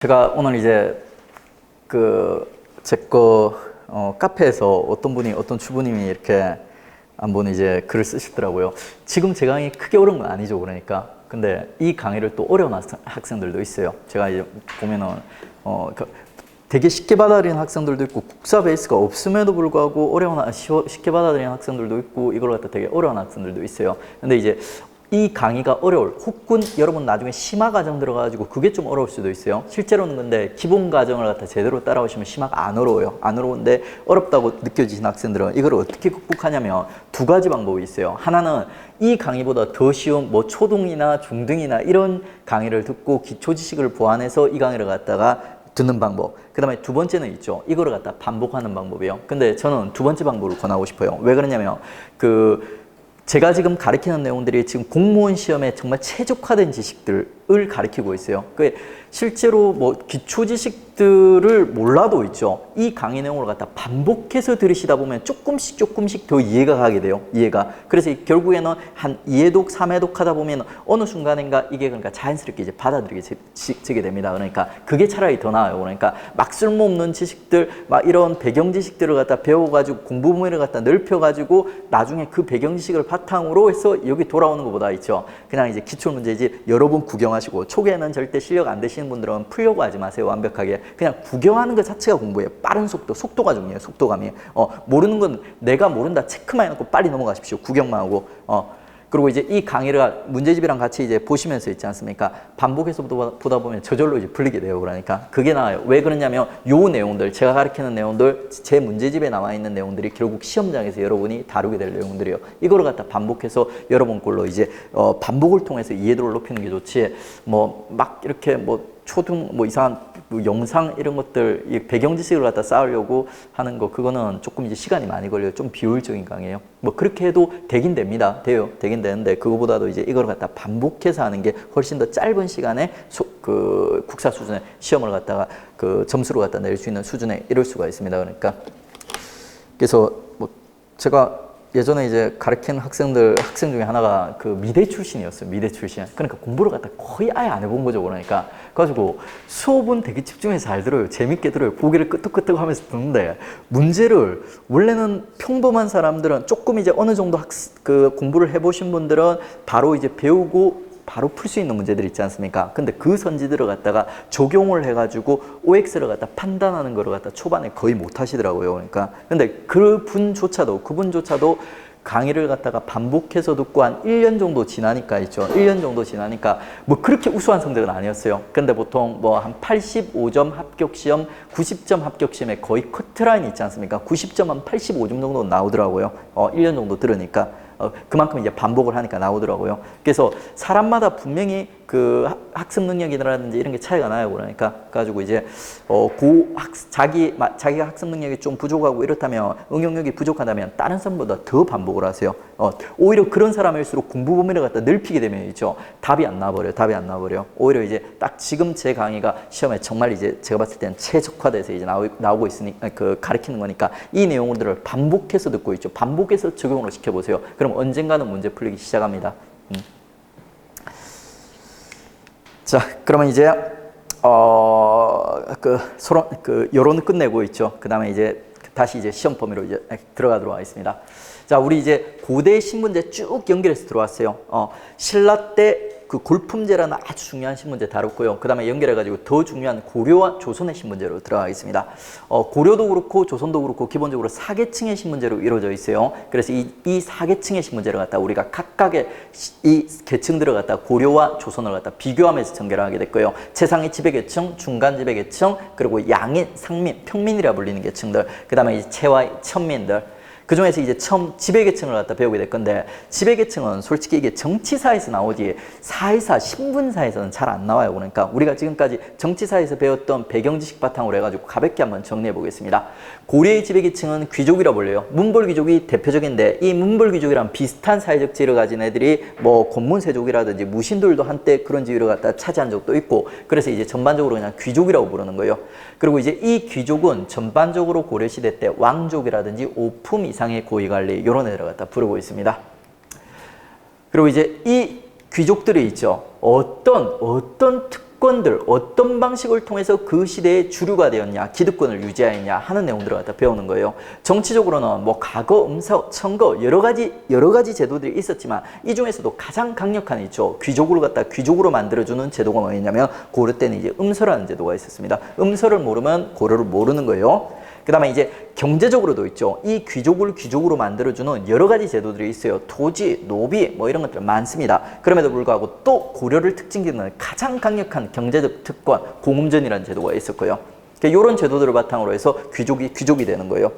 제가 오늘 이제 제 카페에서 어떤 주부님이 이렇게 한번 이제 글을 쓰시더라고요. 지금 제 강의 크게 어려운 건 아니죠, 그러니까. 근데 이 강의를 또 어려운 학생들도 있어요. 제가 이제 보면은 되게 쉽게 받아들이는 학생들도 있고, 국사 베이스가 없음에도 불구하고 쉽게 받아들이는 학생들도 있고, 이걸 갖다 되게 어려운 학생들도 있어요. 근데 이제 이 강의가 어려울, 혹은 여러분 나중에 심화 과정 들어가가지고 그게 좀 어려울 수도 있어요. 실제로는 근데 기본 과정을 갖다 제대로 따라오시면 심화가 안 어려워요. 안 어려운데 어렵다고 느껴지신 학생들은 이걸 어떻게 극복하냐면 두 가지 방법이 있어요. 하나는 이 강의보다 더 쉬운 초등이나 중등이나 이런 강의를 듣고 기초 지식을 보완해서 이 강의를 갖다가 듣는 방법. 그 다음에 두 번째는 있죠. 이거를 갖다 반복하는 방법이에요. 근데 저는 두 번째 방법을 권하고 싶어요. 왜 그러냐면 제가 지금 가르치는 내용들이 지금 공무원 시험에 정말 최적화된 지식들을 가르치고 있어요. 실제로 기초 지식들을 몰라도 있죠. 이 강의 내용을 갖다 반복해서 들으시다 보면 조금씩 더 이해가 가게 돼요. 그래서 결국에는 한 2회독, 3회독 하다 보면 어느 순간인가 이게 그러니까 자연스럽게 이제 받아들이게 됩니다. 그러니까 그게 차라리 더 나아요. 그러니까 막 쓸모없는 지식들, 막 이런 배경 지식들을 갖다 배워가지고 공부 범위를 갖다 넓혀가지고 나중에 그 배경 지식을 바탕으로 해서 여기 돌아오는 것보다 있죠. 그냥 이제 기출 문제지 여러 번 구경하시고, 초기에는 절대 실력 안 되시는 분들은 풀려고 하지 마세요. 완벽하게 그냥 구경하는 것 자체가 공부예요. 빠른 속도가 중요해요. 속도감이. 모르는 건 내가 모른다 체크만 해놓고 빨리 넘어가십시오. 구경만 하고. 그리고 이제 이 강의를 문제집이랑 같이 이제 보시면서 있지 않습니까? 반복해서 보다 보면 저절로 이제 풀리게 돼요. 그러니까 그게 나아요. 왜 그러냐면 요 내용들, 제가 가르치는 내용들, 제 문제집에 나와 있는 내용들이 결국 시험장에서 여러분이 다루게 될 내용들이에요. 이거를 갖다 반복해서 여러 번 걸로 이제 반복을 통해서 이해도를 높이는 게 좋지, 막 이렇게 초등 이상한 영상 이런 것들, 이 배경 지식을 갖다 쌓으려고 하는 거, 그거는 조금 이제 시간이 많이 걸려요. 좀 비효율적인 강의예요. 그렇게 해도 되긴 됩니다. 되긴 되는데, 그거보다도 이제 이걸 갖다 반복해서 하는 게 훨씬 더 짧은 시간에 국사 수준의 시험을 갖다가 점수를 갖다 낼 수 있는 수준에 이룰 수가 있습니다. 그러니까 그래서 제가 예전에 이제 가르친 학생 중에 하나가 미대 출신이었어요. 미대 출신. 그러니까 공부를 갖다 거의 아예 안 해본 거죠. 그래가지고 수업은 되게 집중해서 잘 들어요. 재밌게 들어요. 고개를 끄덕끄덕 하면서 듣는데, 문제를 원래는 평범한 사람들은 조금 이제 어느 정도 공부를 해보신 분들은 바로 이제 배우고 바로 풀 수 있는 문제들 있지 않습니까? 근데 그 선지들을 갖다가 적용을 해가지고 OX를 갖다 판단하는 거를 갖다 초반에 거의 못 하시더라고요. 그러니까 근데 그분조차도 강의를 갖다가 반복해서 듣고 한 1년 정도 지나니까 있죠. 1년 정도 지나니까 그렇게 우수한 성적은 아니었어요. 근데 보통 한 85점 합격시험, 90점 합격시험에 거의 커트라인이 있지 않습니까? 90점 한 85점 정도 나오더라고요. 1년 정도 들으니까. 그만큼 이제 반복을 하니까 나오더라고요. 그래서 사람마다 분명히 학습 능력이라든지 이런 게 차이가 나요. 그래가지고 이제 자기가 학습 능력이 좀 부족하고 이렇다면, 응용력이 부족하다면 다른 사람보다 더 반복을 하세요. 오히려 그런 사람일수록 공부 범위를 갖다 넓히게 되면 있죠. 답이 안 나와버려. 오히려 이제 딱 지금 제 강의가 시험에 정말 이제 제가 봤을 때는 최적화돼서 이제 나오고 있으니까, 가르치는 거니까 이 내용들을 반복해서 듣고 있죠. 반복해서 적용을 시켜보세요. 그럼 언젠가는 문제 풀리기 시작합니다. 자, 그러면 이제 여론을 끝내고 있죠. 그 다음에 이제 다시 이제 시험 범위로 이제 들어가도록 하겠습니다. 자, 우리 이제 고대 신문제 쭉 연결해서 들어왔어요. 신라 때 골품제라는 아주 중요한 신문제 다뤘고요. 그 다음에 연결해가지고 더 중요한 고려와 조선의 신문제로 들어가겠습니다. 고려도 그렇고 조선도 그렇고 기본적으로 4계층의 신문제로 이루어져 있어요. 그래서 이 4계층의 신문제를 갖다 우리가 각각의 이 계층들을 갖다 고려와 조선을 갖다 비교하면서 전개를 하게 됐고요. 최상위 지배계층, 중간 지배계층, 그리고 양인, 상민, 평민이라 불리는 계층들, 그 다음에 이제 최하위 천민들. 그 중에서 이제 처음 지배계층을 갖다 배우게 될 건데, 지배계층은 솔직히 이게 정치사에서 나오지 사회사, 신분사에서는 잘 안 나와요. 그러니까 우리가 지금까지 정치사에서 배웠던 배경지식 바탕으로 해가지고 가볍게 한번 정리해 보겠습니다. 고려의 지배계층은 귀족이라 불려요. 문벌귀족이 대표적인데, 이 문벌귀족이랑 비슷한 사회적 지위를 가진 애들이 권문세족이라든지 무신들도 한때 그런 지위를 갖다 차지한 적도 있고, 그래서 이제 전반적으로 그냥 귀족이라고 부르는 거예요. 그리고 이제 이 귀족은 전반적으로 고려시대 때 왕족이라든지 오품 이상의 고위관리, 이런 애들을 갖다 부르고 있습니다. 그리고 이제 이 귀족들이 있죠. 어떤 특권들 어떤 방식을 통해서 그 시대의 주류가 되었냐, 기득권을 유지하였냐 하는 내용들을 갖다 배우는 거예요. 정치적으로는 뭐 과거, 음서, 선거 여러 가지 제도들이 있었지만 이 중에서도 가장 강력한 있죠. 귀족을 갖다 귀족으로 만들어주는 제도가 뭐였냐면 고려 때는 이제 음서라는 제도가 있었습니다. 음서를 모르면 고려를 모르는 거예요. 그 다음에 이제 경제적으로도 있죠. 이 귀족을 귀족으로 만들어주는 여러 가지 제도들이 있어요. 토지, 노비 뭐 이런 것들 많습니다. 그럼에도 불구하고 또 고려를 특징짓는 가장 강력한 경제적 특권, 공음전이라는 제도가 있었고요. 이런 제도들을 바탕으로 해서 귀족이 되는 거예요.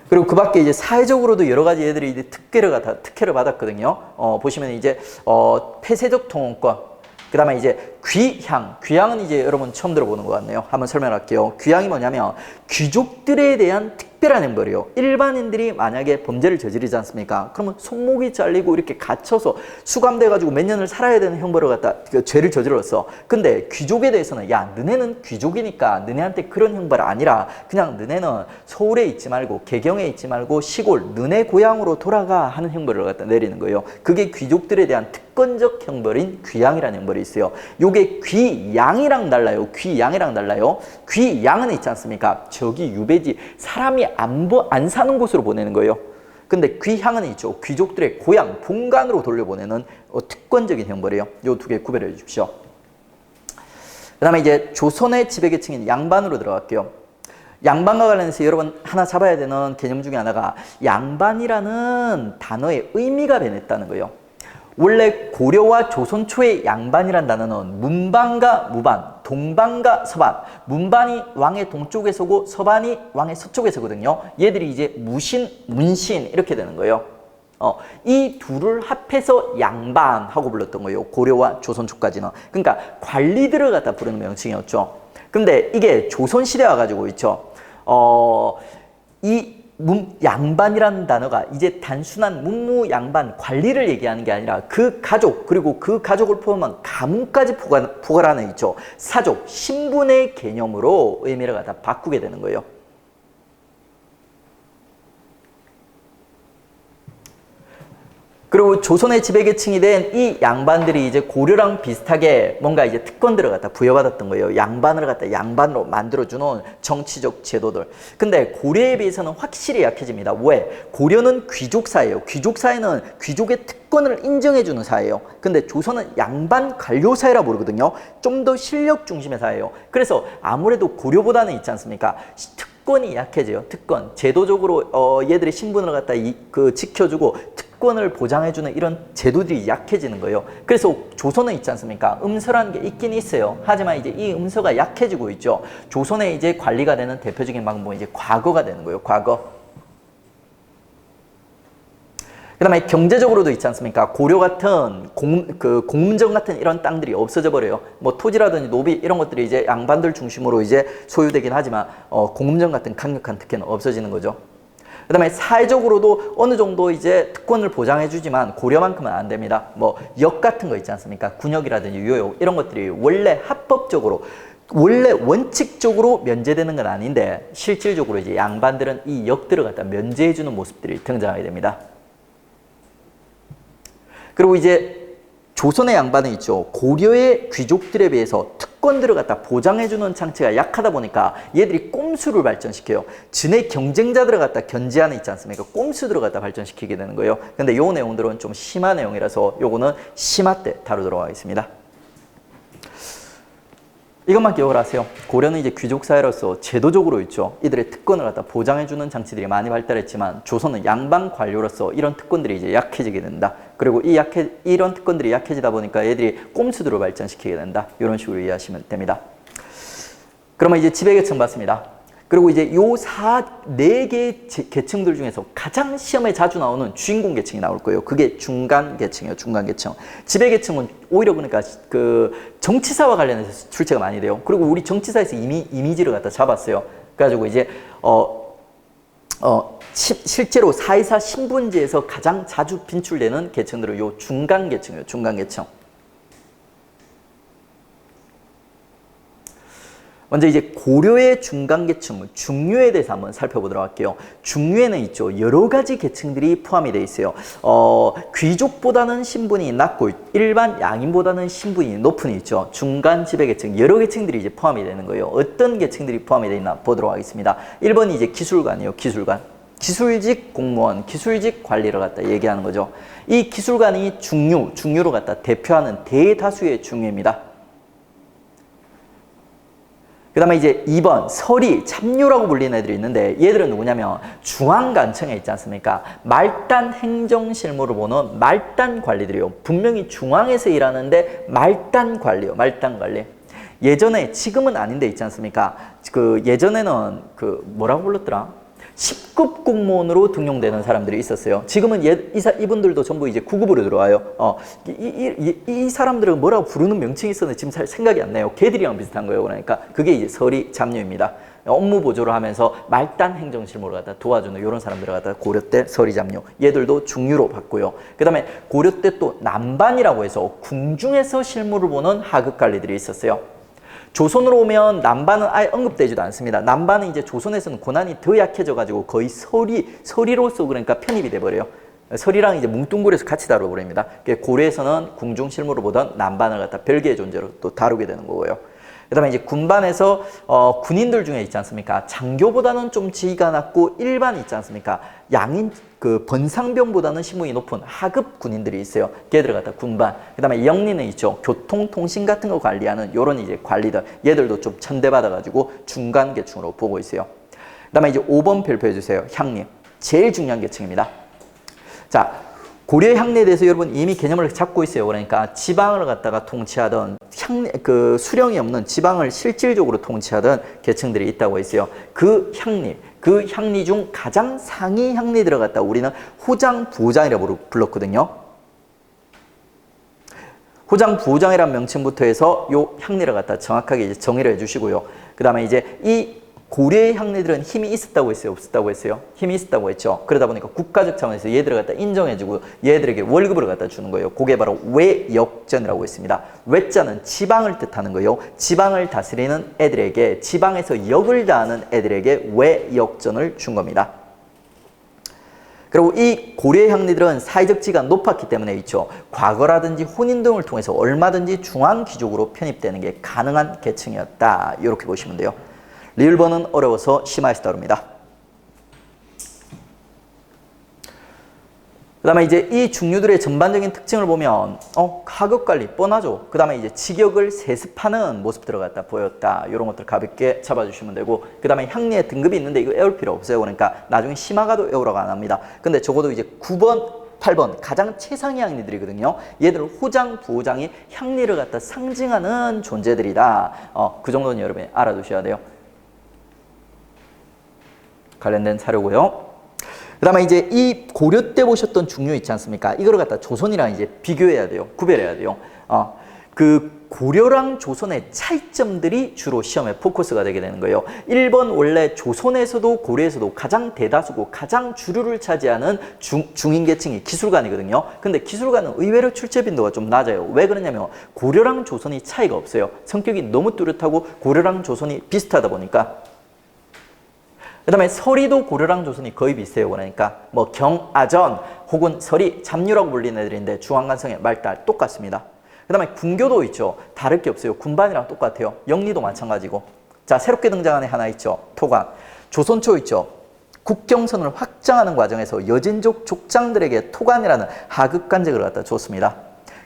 그리고 그 밖에 이제 사회적으로도 여러 가지 애들이 이제 특혜를 받았거든요. 보시면 이제 폐쇄적 통혼권, 그 다음에 이제 귀향은 이제 여러분 처음 들어보는 것 같네요. 한번 설명할게요. 귀향이 뭐냐면 귀족들에 대한 특별한 형벌이요. 일반인들이 만약에 범죄를 저지르지 않습니까? 그러면 손목이 잘리고 이렇게 갇혀서 수감돼가지고 몇 년을 살아야 되는 형벌을 갖다 죄를 저질렀어. 근데 귀족에 대해서는 야 너네는 귀족이니까 너네한테 그런 형벌 아니라 그냥 너네는 서울에 있지 말고 개경에 있지 말고 시골 너네 고향으로 돌아가 하는 형벌을 갖다 내리는 거예요. 그게 귀족들에 대한 특권적 형벌인 귀양이라는 형벌이 있어요. 요게 귀양이랑 달라요. 귀양이랑 달라요. 귀양은 있지 않습니까? 저기 유배지 사람이 안 사는 곳으로 보내는 거예요. 근데 귀향은 있죠. 귀족들의 고향, 본관으로 돌려보내는 특권적인 형벌이에요. 요 두 개 구별해 주십시오. 그 다음에 이제 조선의 지배계층인 양반으로 들어갈게요. 양반과 관련해서 여러분 하나 잡아야 되는 개념 중에 하나가 양반이라는 단어의 의미가 변했다는 거예요. 원래 고려와 조선 초의 양반이란 단어는 문반과 무반, 동반과 서반, 문반이 왕의 동쪽에 서고 서반이 왕의 서쪽에 서거든요. 얘들이 이제 무신, 문신 이렇게 되는 거예요. 이 둘을 합해서 양반하고 불렀던 거예요. 고려와 조선 초까지는. 그러니까 관리들을 갖다 부르는 명칭이었죠. 근데 이게 조선 시대 와가지고 있죠. 이 양반이라는 단어가 이제 단순한 문무 양반 관리를 얘기하는 게 아니라 그 가족 그리고 그 가족을 포함한 가문까지 포괄하는 있죠. 사족, 신분의 개념으로 의미를 갖다 바꾸게 되는 거예요. 그리고 조선의 지배계층이 된 이 양반들이 이제 고려랑 비슷하게 뭔가 이제 특권들을 갖다 부여받았던 거예요. 양반을 갖다 양반으로 만들어주는 정치적 제도들. 근데 고려에 비해서는 확실히 약해집니다. 왜? 고려는 귀족사예요. 귀족사회는 귀족의 특권을 인정해주는 사회예요. 근데 조선은 양반 관료사회라 부르거든요. 좀 더 실력 중심의 사회예요. 그래서 아무래도 고려보다는 있지 않습니까? 특권이 약해져요. 특권. 제도적으로 얘들의 신분을 갖다 지켜주고 특권을 보장해주는 이런 제도들이 약해지는 거예요. 그래서 조선은 있지 않습니까? 음서라는 게 있긴 있어요. 하지만 이제 이 음서가 약해지고 있죠. 조선의 이제 관리가 되는 대표적인 방법은 이제 과거가 되는 거예요. 과거. 그 다음에 경제적으로도 있지 않습니까? 고려 같은 공문정 같은 이런 땅들이 없어져 버려요. 뭐 토지라든지 노비 이런 것들이 이제 양반들 중심으로 이제 소유되긴 하지만 공문정 같은 강력한 특혜는 없어지는 거죠. 그 다음에 사회적으로도 어느 정도 이제 특권을 보장해주지만 고려만큼은 안 됩니다. 뭐 역 같은 거 있지 않습니까? 군역이라든지 유역 이런 것들이 원래 합법적으로 원래 원칙적으로 면제되는 건 아닌데 실질적으로 이제 양반들은 이 역들을 갖다 면제해주는 모습들이 등장하게 됩니다. 그리고 이제 조선의 양반은 있죠. 고려의 귀족들에 비해서 특권들을 갖다 보장해주는 장치가 약하다 보니까 얘들이 꼼수를 발전시켜요. 진의 경쟁자들을 갖다 견제하는 있지 않습니까? 꼼수들을 갖다 발전시키게 되는 거예요. 근데 요 내용들은 좀 심한 내용이라서 요거는 심화 때 다루도록 하겠습니다. 이것만 기억을 하세요. 고려는 이제 귀족사회로서 제도적으로 있죠. 이들의 특권을 갖다 보장해주는 장치들이 많이 발달했지만 조선은 양반 관료로서 이런 특권들이 이제 약해지게 된다. 그리고 이런 특권들이 약해지다 보니까 얘들이 꼼수들을 발전시키게 된다. 이런 식으로 이해하시면 됩니다. 그러면 이제 지배계층 봤습니다. 그리고 이제 요 4개의 계층들 중에서 가장 시험에 자주 나오는 주인공 계층이 나올 거예요. 그게 중간 계층이에요. 중간 계층. 지배 계층은 오히려 그러니까 그 정치사와 관련해서 출제가 많이 돼요. 그리고 우리 정치사에서 이미 이미지를 갖다 잡았어요. 그래가지고 이제 실제로 사회사 신분지에서 가장 자주 빈출되는 계층들은 요 중간 계층이에요. 중간 계층. 먼저 이제 고려의 중간계층, 중류에 대해서 한번 살펴보도록 할게요. 중류에는 있죠. 여러 가지 계층들이 포함이 되어 있어요. 귀족보다는 신분이 낮고 일반 양인보다는 신분이 높은 있죠. 중간 지배계층, 여러 계층들이 이제 포함이 되는 거예요. 어떤 계층들이 포함이 되어 있나 보도록 하겠습니다. 1번이 이제 기술관이에요. 기술관. 기술직 공무원, 기술직 관리를 갖다 얘기하는 거죠. 이 기술관이 중류로 갖다 대표하는 대다수의 중류입니다. 그 다음에 이제 2번 서리, 참류라고 불리는 애들이 있는데 얘들은 누구냐면 중앙관청에 있지 않습니까? 말단 행정실무를 보는 말단 관리들이요. 분명히 중앙에서 일하는데 말단 관리요. 말단 관리. 예전에, 지금은 아닌데 있지 않습니까? 예전에는 뭐라고 불렀더라? 10급 공무원으로 등용되는 사람들이 있었어요. 지금은 이분들도 전부 이제 9급으로 들어와요. 이 사람들은 뭐라고 부르는 명칭이 있었는데 지금 잘 생각이 안 나요. 걔들이랑 비슷한 거예요. 그러니까 그게 이제 서리 잡류입니다. 업무 보조를 하면서 말단 행정실무를 갖다 도와주는 이런 사람들을 갖다 고려 때 서리 잡류. 얘들도 중류로 봤고요. 그 다음에 고려 때 또 남반이라고 해서 궁중에서 실무를 보는 하급 관리들이 있었어요. 조선으로 오면 남반은 아예 언급되지도 않습니다. 남반은 이제 조선에서는 고난이 더 약해져가지고 거의 서리로서 그러니까 편입이 돼버려요. 서리랑 이제 뭉뚱그려서 같이 다뤄버립니다. 고려에서는 궁중 실무로 보던 남반을 갖다 별개의 존재로 또 다루게 되는 거고요. 그 다음에 이제 군반에서 군인들 중에 있지 않습니까? 장교보다는 좀 지위가 낮고 일반 있지 않습니까? 양인, 번상병보다는 신분이 높은 하급 군인들이 있어요. 걔들을 갖다 군반. 그 다음에 영리는 있죠. 교통, 통신 같은 거 관리하는 요런 이제 관리들. 얘들도 좀 천대받아가지고 중간 계층으로 보고 있어요. 그 다음에 이제 5번 별표해 주세요. 향리. 제일 중요한 계층입니다. 자, 고려의 향리에 대해서 여러분 이미 개념을 잡고 있어요. 그러니까 지방을 갖다가 통치하던 수령이 없는 지방을 실질적으로 통치하던 계층들이 있다고 했어요. 그 향리 중 가장 상위 향리들을 갖다 우리는 호장, 부호장이라고 불렀거든요. 호장, 부호장이라는 명칭부터 해서 요 향리를 갖다 정확하게 이제 정의를 해주시고요. 그 다음에 이제 이 고려의 향리들은 힘이 있었다고 했어요? 없었다고 했어요? 힘이 있었다고 했죠. 그러다 보니까 국가적 차원에서 얘들을 갖다 인정해주고 얘들에게 월급을 갖다 주는 거예요. 그게 바로 외역전이라고 했습니다. 외자는 지방을 뜻하는 거예요. 지방을 다스리는 애들에게, 지방에서 역을 다하는 애들에게 외역전을 준 겁니다. 그리고 이 고려의 향리들은 사회적 지위가 높았기 때문에 있죠. 과거라든지 혼인 등을 통해서 얼마든지 중앙귀족으로 편입되는 게 가능한 계층이었다. 이렇게 보시면 돼요. 리을번은 어려워서 심화해서 다룹니다. 그 다음에 이제 이 중류들의 전반적인 특징을 보면 하급관리 뻔하죠. 그 다음에 이제 직역을 세습하는 모습들을 갖다 보였다. 이런 것들 가볍게 잡아주시면 되고, 그 다음에 향리의 등급이 있는데 이거 외울 필요 없어요. 그러니까 나중에 심화가도 외우라고 안 합니다. 근데 적어도 이제 9번 8번 가장 최상의 향리들이거든요. 얘들 호장, 부호장이 향리를 갖다 상징하는 존재들이다. 그 정도는 여러분이 알아두셔야 돼요. 관련된 사료고요. 그 다음에 이제 이 고려 때 보셨던 중류 있지 않습니까? 이거를 갖다 조선이랑 이제 비교해야 돼요. 구별해야 돼요. 그 고려랑 조선의 차이점들이 주로 시험의 포커스가 되게 되는 거예요. 1번 원래 조선에서도 고려에서도 가장 대다수고 가장 주류를 차지하는 중인계층이 기술관이거든요. 근데 기술관은 의외로 출제 빈도가 좀 낮아요. 왜 그러냐면 고려랑 조선이 차이가 없어요. 성격이 너무 뚜렷하고 고려랑 조선이 비슷하다 보니까. 그 다음에 서리도 고려랑 조선이 거의 비슷해요. 그러니까 뭐 경아전 혹은 서리, 잡류라고 불리는 애들인데 중앙관성의 말달 똑같습니다. 그 다음에 군교도 있죠. 다를 게 없어요. 군반이랑 똑같아요. 영리도 마찬가지고. 자, 새롭게 등장한 애 하나 있죠. 토관. 조선초 있죠. 국경선을 확장하는 과정에서 여진족 족장들에게 토관이라는 하급 관직을 갖다 줬습니다.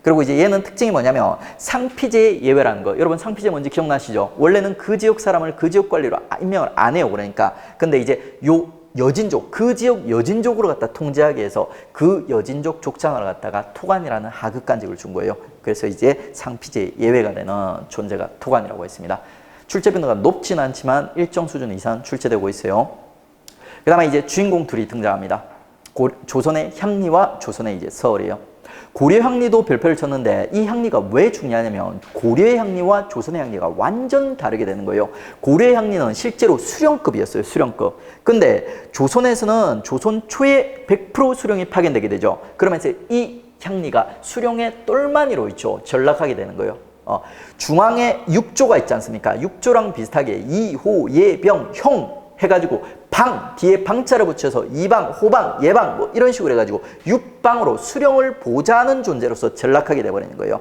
그리고 이제 얘는 특징이 뭐냐면 상피제의 예외라는 거. 여러분 상피제 뭔지 기억나시죠? 원래는 그 지역 사람을 그 지역 관리로 임명을 안 해요. 그러니까. 근데 이제 요 여진족, 그 지역 여진족으로 갖다 통제하기 위해서 그 여진족 족장을 갖다가 토관이라는 하급 관직을 준 거예요. 그래서 이제 상피제의 예외가 되는 존재가 토관이라고 했습니다. 출제 빈도가 높진 않지만 일정 수준 이상 출제되고 있어요. 그 다음에 이제 주인공 둘이 등장합니다. 조선의 향리와 조선의 이제 서얼이에요. 고려 향리도 별표를 쳤는데 이 향리가 왜 중요하냐면 고려의 향리와 조선의 향리가 완전 다르게 되는 거예요. 고려의 향리는 실제로 수령급이었어요. 수령급. 근데 조선에서는 조선 초에 100% 수령이 파견되게 되죠. 그러면서 이 향리가 수령의 똘마니로 있죠. 전락하게 되는 거예요. 중앙에 육조가 있지 않습니까? 육조랑 비슷하게 이호, 예병, 형 해가지고 방, 뒤에 방자를 붙여서 이방, 호방, 예방 뭐 이런 식으로 해가지고 육방으로 수령을 보좌하는 존재로서 전락하게 돼버리는 거예요.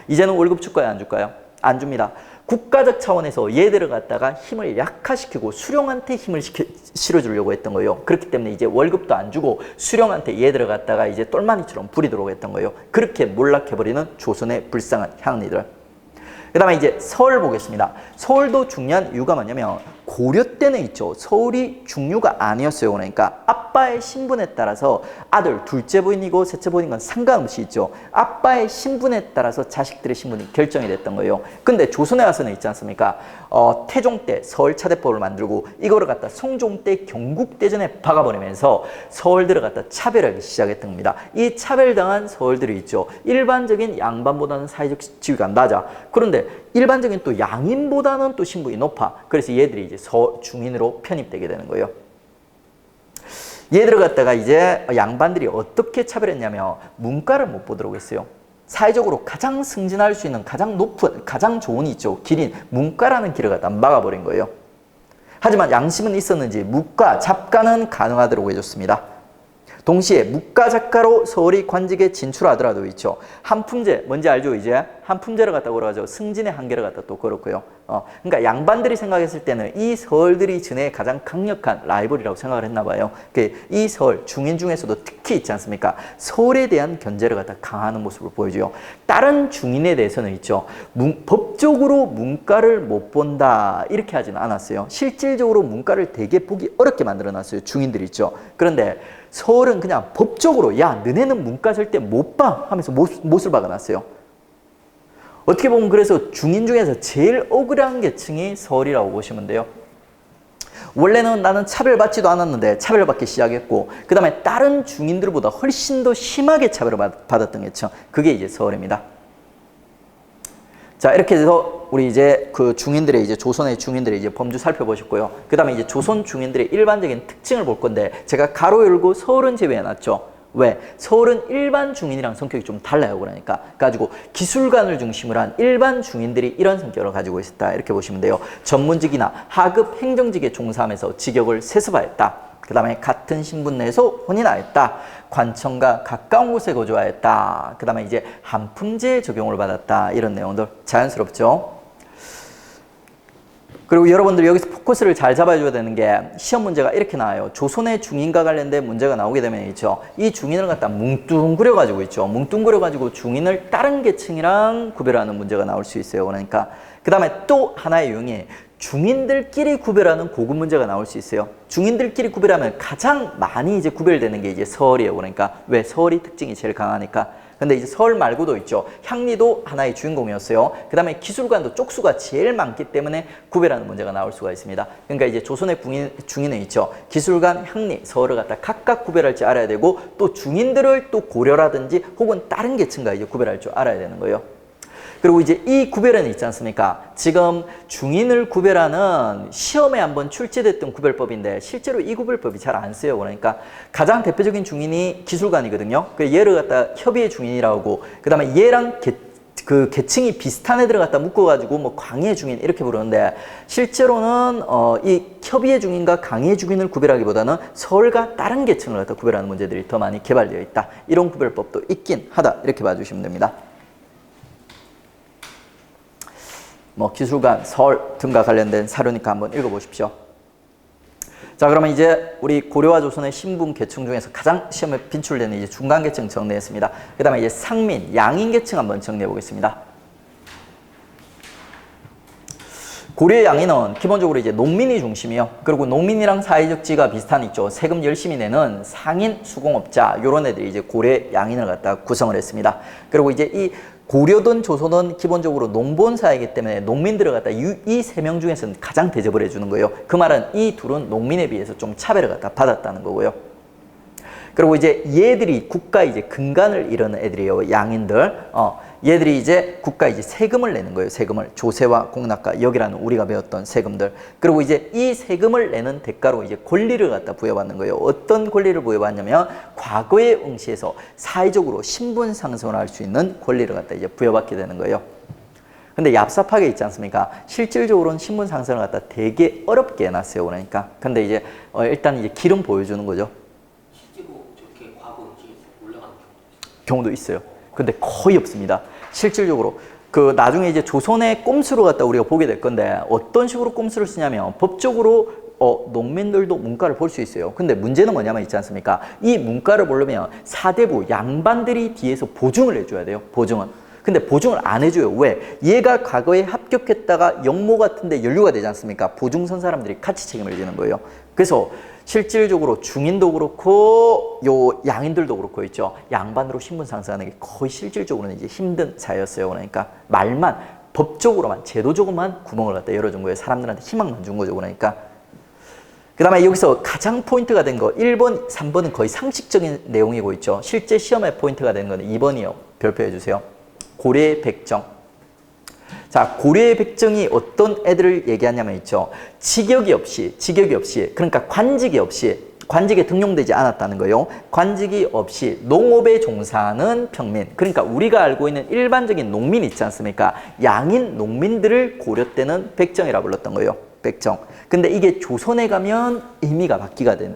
이제는 월급 줄까요? 안 줄까요? 안 줍니다. 국가적 차원에서 얘들을 갖다가 힘을 약화시키고 수령한테 힘을 실어주려고 했던 거예요. 그렇기 때문에 이제 월급도 안 주고 수령한테 얘들을 갖다가 이제 똘마니처럼 부리도록 했던 거예요. 그렇게 몰락해버리는 조선의 불쌍한 향리들. 그 다음에 이제 서울 보겠습니다. 서울도 중요한 이유가 뭐냐면 고려 때는 있죠. 서울이 중류가 아니었어요. 그러니까 아빠의 신분에 따라서 아들 둘째 부인이고 셋째 부인인 건 상관없이 있죠. 아빠의 신분에 따라서 자식들의 신분이 결정이 됐던 거예요. 근데 조선에 와서는 있지 않습니까? 태종 때 서울차대법을 만들고 이거를 갖다 성종 때 경국대전에 박아버리면서 서울들을 갖다 차별하기 시작했던 겁니다. 이 차별당한 서울들이 있죠. 일반적인 양반보다는 사회적 지위가 낮아. 그런데 일반적인 또 양인보다는 또 신분이 높아. 그래서 얘들이 이제 중인으로 편입되게 되는 거예요. 얘들을 갖다가 이제 양반들이 어떻게 차별했냐면 문과를 못 보도록 했어요. 사회적으로 가장 승진할 수 있는 가장 높은, 가장 좋은 있죠. 길인 문과라는 길을 갖다 막아버린 거예요. 하지만 양심은 있었는지 문과, 잡과는 가능하도록 해줬습니다. 동시에 문과 작가로 서울이 관직에 진출하더라도 있죠. 한품제, 뭔지 알죠? 이제 한품제를 갖다 걸어가지고 승진의 한계를 갖다 또 걸었고요. 그러니까 양반들이 생각했을 때는 이 서울들이 전에 가장 강력한 라이벌이라고 생각을 했나 봐요. 이 서울, 중인 중에서도 특히 있지 않습니까? 서울에 대한 견제를 갖다 강화하는 모습을 보여줘요. 다른 중인에 대해서는 있죠. 법적으로 문과를 못 본다 이렇게 하지는 않았어요. 실질적으로 문과를 되게 보기 어렵게 만들어놨어요. 중인들 있죠. 그런데 서울은 그냥 법적으로 야 너네는 문과 절대 못 봐 하면서 못을 박아놨어요. 어떻게 보면 그래서 중인 중에서 제일 억울한 계층이 서울이라고 보시면 돼요. 원래는 나는 차별받지도 않았는데 차별받기 시작했고 그 다음에 다른 중인들보다 훨씬 더 심하게 차별을 받았던 계층, 그게 이제 서울입니다. 자, 이렇게 해서 우리 이제 그 중인들의 이제 조선의 중인들의 이제 범주 살펴보셨고요. 그 다음에 이제 조선 중인들의 일반적인 특징을 볼 건데 제가 가로 열고 서울은 제외해놨죠. 왜? 서울은 일반 중인이랑 성격이 좀 달라요. 그러니까 가지고 기술관을 중심으로 한 일반 중인들이 이런 성격을 가지고 있었다 이렇게 보시면 돼요. 전문직이나 하급 행정직에 종사하면서 직역을 세습하였다. 그 다음에 같은 신분 내에서 혼인하였다. 관청과 가까운 곳에 거주하였다. 그 다음에 이제 한품제 적용을 받았다. 이런 내용들 자연스럽죠. 그리고 여러분들 여기서 포커스를 잘 잡아줘야 되는 게 시험 문제가 이렇게 나와요. 조선의 중인과 관련된 문제가 나오게 되면 있죠. 이 중인을 갖다 뭉뚱그려 가지고 있죠. 뭉뚱그려 가지고 중인을 다른 계층이랑 구별하는 문제가 나올 수 있어요. 그러니까 그 다음에 또 하나의 유형이 중인들끼리 구별하는 고급 문제가 나올 수 있어요. 중인들끼리 구별하면 가장 많이 이제 구별되는 게 이제 서울이에요. 그러니까 왜? 서울이 특징이 제일 강하니까. 근데 이제 서울 말고도 있죠. 향리도 하나의 주인공이었어요. 그 다음에 기술관도 쪽수가 제일 많기 때문에 구별하는 문제가 나올 수가 있습니다. 그러니까 이제 조선의 중인은 있죠. 기술관, 향리, 서울을 갖다 각각 구별할 줄 알아야 되고 또 중인들을 또 고려라든지 혹은 다른 계층과 이제 구별할 줄 알아야 되는 거예요. 그리고 이제 이 구별은 있지 않습니까? 지금 중인을 구별하는 시험에 한번 출제됐던 구별법인데 실제로 이 구별법이 잘 안 쓰여요. 그러니까 가장 대표적인 중인이 기술관이거든요. 얘를 갖다 협의의 중인이라고, 그 다음에 얘랑 그 계층이 비슷한 애들을 갖다 묶어가지고 뭐 광의의 중인 이렇게 부르는데 실제로는 이 협의의 중인과 강의의 중인을 구별하기보다는 서울과 다른 계층을 갖다 구별하는 문제들이 더 많이 개발되어 있다. 이런 구별법도 있긴 하다. 이렇게 봐주시면 됩니다. 뭐 기술관, 서울 등과 관련된 사료니까 한번 읽어보십시오. 자, 그러면 이제 우리 고려와 조선의 신분 계층 중에서 가장 시험에 빈출되는 이제 중간 계층 정리했습니다. 그 다음에 이제 상민, 양인 계층 한번 정리해 보겠습니다. 고려의 양인은 기본적으로 이제 농민이 중심이요. 그리고 농민이랑 사회적 지위가 비슷한 있죠. 세금 열심히 내는 상인, 수공업자 이런 애들이 이제 고려의 양인을 갖다 구성을 했습니다. 그리고 이제 이 고려든 조선은 기본적으로 농본사이기 때문에 농민들을 갖다 이 세 명 중에서는 가장 대접을 해주는 거예요. 그 말은 이 둘은 농민에 비해서 좀 차별을 갖다 받았다는 거고요. 그리고 이제 얘들이 국가 이제 근간을 이루는 애들이에요. 양인들. 얘들이 이제 국가 이제 세금을 내는 거예요. 세금을. 조세와 공납과 여기라는 우리가 배웠던 세금들. 그리고 이제 이 세금을 내는 대가로 이제 권리를 갖다 부여받는 거예요. 어떤 권리를 부여받냐면 과거에 응시해서 사회적으로 신분 상승을 할 수 있는 권리를 갖다 이제 부여받게 되는 거예요. 근데 얍삽하게 있지 않습니까? 실질적으로는 신분 상승을 갖다 되게 어렵게 해놨어요. 그러니까. 근데 이제 일단 이제 길은 보여주는 거죠. 실제로 저렇게 과거 음식에서 올라가는 경우도 있어요. 근데 거의 없습니다. 실질적으로. 그 나중에 이제 조선의 꼼수를 갖다 우리가 보게 될 건데 어떤 식으로 꼼수를 쓰냐면 법적으로 농민들도 문가를 볼 수 있어요. 근데 문제는 뭐냐면 있지 않습니까? 이 문가를 보려면 사대부 양반들이 뒤에서 보증을 해줘야 돼요. 보증은. 근데 보증을 안 해줘요. 왜? 얘가 과거에 합격했다가 영모 같은데 연루가 되지 않습니까? 보증 선 사람들이 같이 책임을 지는 거예요. 그래서 실질적으로 중인도 그렇고 요 양인들도 그렇고 있죠. 양반으로 신분 상승하는 게 거의 실질적으로는 이제 힘든 사였어요. 그러니까 말만 법적으로만 제도적으로만 구멍을 갖다 열어준 거예요. 사람들한테 희망만 준 거죠. 그러니까. 그 다음에 여기서 가장 포인트가 된 거 1번, 3번은 거의 상식적인 내용이고 있죠. 실제 시험에 포인트가 되는 거는 2번이요. 별표해 주세요. 고려의 백정. 자, 고려의 백정이 어떤 애들을 얘기하냐면 있죠. 직역이 없이, 그러니까 관직이 없이, 관직에 등용되지 않았다는 거예요. 관직이 없이 농업에 종사하는 평민. 그러니까 우리가 알고 있는 일반적인 농민 있지 않습니까? 양인 농민들을 고려 때는 백정이라 불렀던 거예요. 백정. 근데 이게 조선에 가면 의미가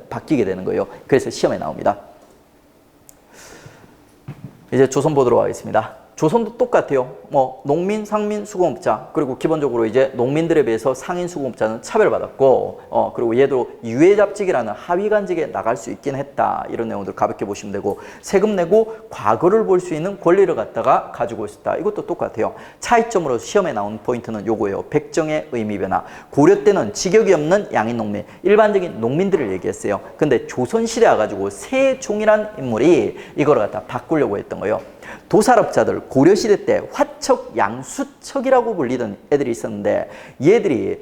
바뀌게 되는 거예요. 그래서 시험에 나옵니다. 이제 조선 보도록 하겠습니다. 조선도 똑같아요. 뭐 농민, 상민, 수공업자, 그리고 기본적으로 이제 농민들에 비해서 상인 수공업자는 차별받았고, 그리고 얘도 유해잡직이라는 하위관직에 나갈 수 있긴 했다. 이런 내용들 가볍게 보시면 되고, 세금 내고 과거를 볼 수 있는 권리를 갖다가 가지고 있었다. 이것도 똑같아요. 차이점으로 시험에 나온 포인트는 요거예요. 백정의 의미 변화. 고려 때는 직역이 없는 양인 농민, 일반적인 농민들을 얘기했어요. 근데 조선시대 와가지고 세종이란 인물이 이걸 갖다 바꾸려고 했던 거예요. 도살업자들 고려시대 때 화척, 양수척이라고 불리던 애들이 있었는데 얘들이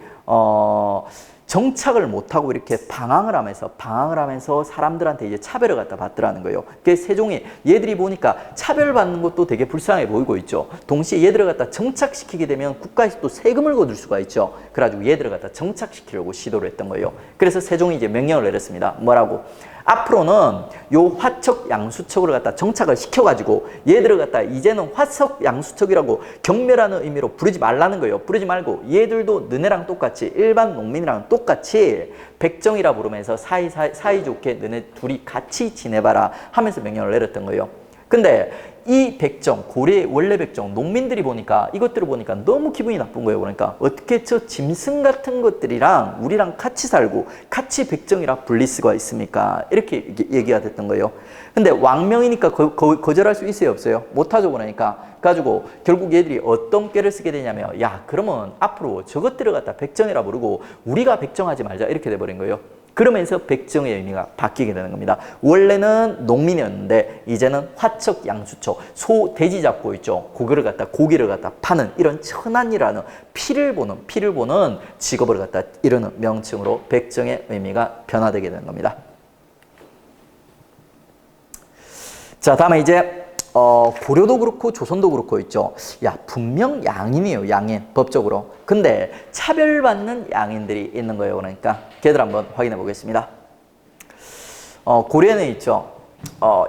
정착을 못하고 이렇게 방황을 하면서 사람들한테 이제 차별을 갖다 받더라는 거예요. 그래서 세종이 얘들이 보니까 차별받는 것도 되게 불쌍해 보이고 있죠. 동시에 얘들을 갖다 정착시키게 되면 국가에서 또 세금을 거둘 수가 있죠. 그래가지고 얘들을 갖다 정착시키려고 시도를 했던 거예요. 그래서 세종이 이제 명령을 내렸습니다. 뭐라고? 앞으로는 요 화척, 양수척을 갖다 정착을 시켜가지고 얘들을 갖다 이제는 화척, 양수척이라고 경멸하는 의미로 부르지 말라는 거예요. 부르지 말고 얘들도 너네랑 똑같이 일반 농민이랑 똑같이 백정이라 부르면서 사이좋게 너네 둘이 같이 지내봐라 하면서 명령을 내렸던 거예요. 근데 이 백정, 고려의 원래 백정, 농민들이 보니까 이것들을 보니까 너무 기분이 나쁜 거예요. 그러니까 어떻게 저 짐승 같은 것들이랑 우리랑 같이 살고 같이 백정이라 불릴 수가 있습니까? 이렇게 얘기가 됐던 거예요. 근데 왕명이니까 거절할 수 있어요, 없어요? 못하죠. 그러니까 가지고 결국 얘들이 어떤 꾀를 쓰게 되냐면 야, 그러면 앞으로 저것들을 갖다 백정이라 부르고 우리가 백정하지 말자 이렇게 돼버린 거예요. 그러면서 백정의 의미가 바뀌게 되는 겁니다. 원래는 농민이었는데 이제는 화척, 양수척, 소, 돼지 잡고 있죠. 고기를 갖다 파는 이런 천안이라는 피를 보는 직업을 갖다 이루는 명칭으로 백정의 의미가 변화되게 되는 겁니다. 자, 다음에 이제 고려도 그렇고 조선도 그렇고 있죠. 야, 분명 양인이에요. 양인 법적으로. 근데 차별받는 양인들이 있는 거예요. 그러니까 걔들 한번 확인해 보겠습니다. 고려에는 있죠.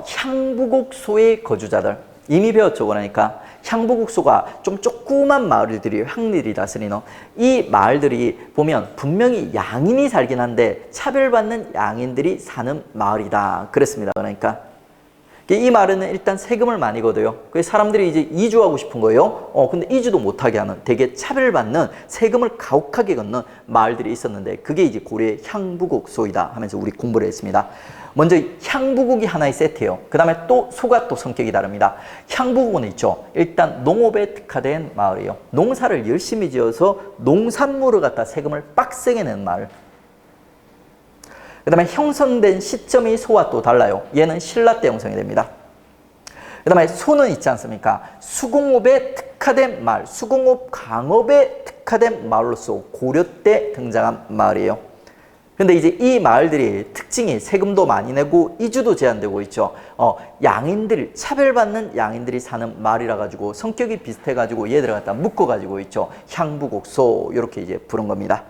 향부곡소의 거주자들. 이미 배웠죠. 그러니까 향부곡소가 좀 조그만 마을들이 향리들이 다스리는 이 마을들이 보면 분명히 양인이 살긴 한데 차별받는 양인들이 사는 마을이다. 그랬습니다. 그러니까 이 말은 일단 세금을 많이 걷어요. 그래서 사람들이 이제 이주하고 싶은 거예요. 근데 이주도 못하게 하는 되게 차별받는 세금을 가혹하게 걷는 마을들이 있었는데 그게 이제 고려의 향부곡소이다 하면서 우리 공부를 했습니다. 먼저 향부곡이 하나의 세트예요. 그 다음에 또 소가 또 성격이 다릅니다. 향부곡은 있죠. 일단 농업에 특화된 마을이에요. 농사를 열심히 지어서 농산물을 갖다 세금을 빡세게 내는 마을. 그 다음에 형성된 시점이 소와 또 달라요. 얘는 신라 때 형성이 됩니다. 그 다음에 소는 있지 않습니까? 수공업에 특화된 마을, 수공업 강업에 특화된 마을로서 고려 때 등장한 마을이에요. 근데 이제 이 마을들이 특징이 세금도 많이 내고 이주도 제한되고 있죠. 양인들, 차별받는 양인들이 사는 마을이라 가지고 성격이 비슷해 가지고 얘들을 갖다 묶어 가지고 있죠. 향부곡소 이렇게 이제 부른 겁니다.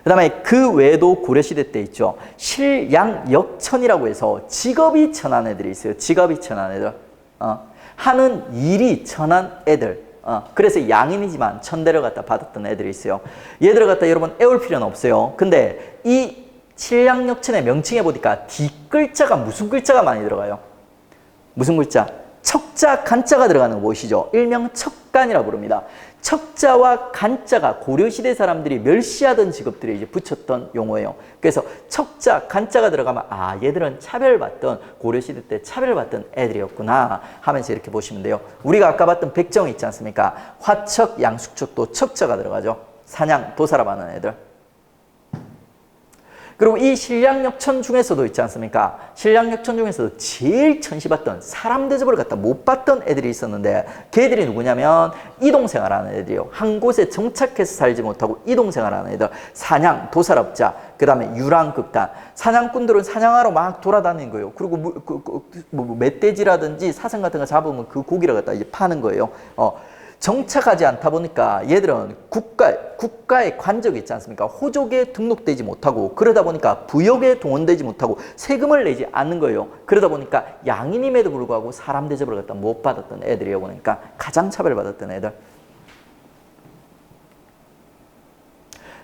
그 다음에 그 외에도 고려시대 때 있죠. 실양역천이라고 해서 직업이 천한 애들이 있어요. 직업이 천한 애들. 하는 일이 천한 애들. 그래서 양인이지만 천대를 갖다 받았던 애들이 있어요. 얘들을 갖다 여러분 애울 필요는 없어요. 근데 이 신량역천의 명칭에 보니까 뒷글자가 무슨 글자가 많이 들어가요? 무슨 글자? 척자, 간자가 들어가는 거 보이시죠? 일명 척간이라 부릅니다. 척자와 간자가 고려시대 사람들이 멸시하던 직업들에 이제 붙였던 용어예요. 그래서 척자, 간자가 들어가면 얘들은 차별받던, 고려시대 때 차별받던 애들이었구나 하면서 이렇게 보시면 돼요. 우리가 아까 봤던 백정 있지 않습니까? 화척, 양숙척도 척자가 들어가죠. 사냥, 도사라 하는 애들. 그리고 이 신량역천 중에서도 있지 않습니까? 신량역천 중에서도 제일 천시받던 사람 대접을 갖다 못 받던 애들이 있었는데 걔들이 누구냐면 이동생활하는 애들이요. 한 곳에 정착해서 살지 못하고 이동생활하는 애들. 사냥, 도살업자, 그 다음에 유랑극단. 사냥꾼들은 사냥하러 막 돌아다니는 거예요. 그리고 멧돼지라든지 사슴 같은 거 잡으면 그 고기를 갖다 이제 파는 거예요. 정착하지 않다 보니까 얘들은 국가의 관적이 있지 않습니까? 호족에 등록되지 못하고 그러다 보니까 부역에 동원되지 못하고 세금을 내지 않는 거예요. 그러다 보니까 양인임에도 불구하고 사람 대접을 갖다 못 받았던 애들이에요. 보니까 가장 차별받았던 애들.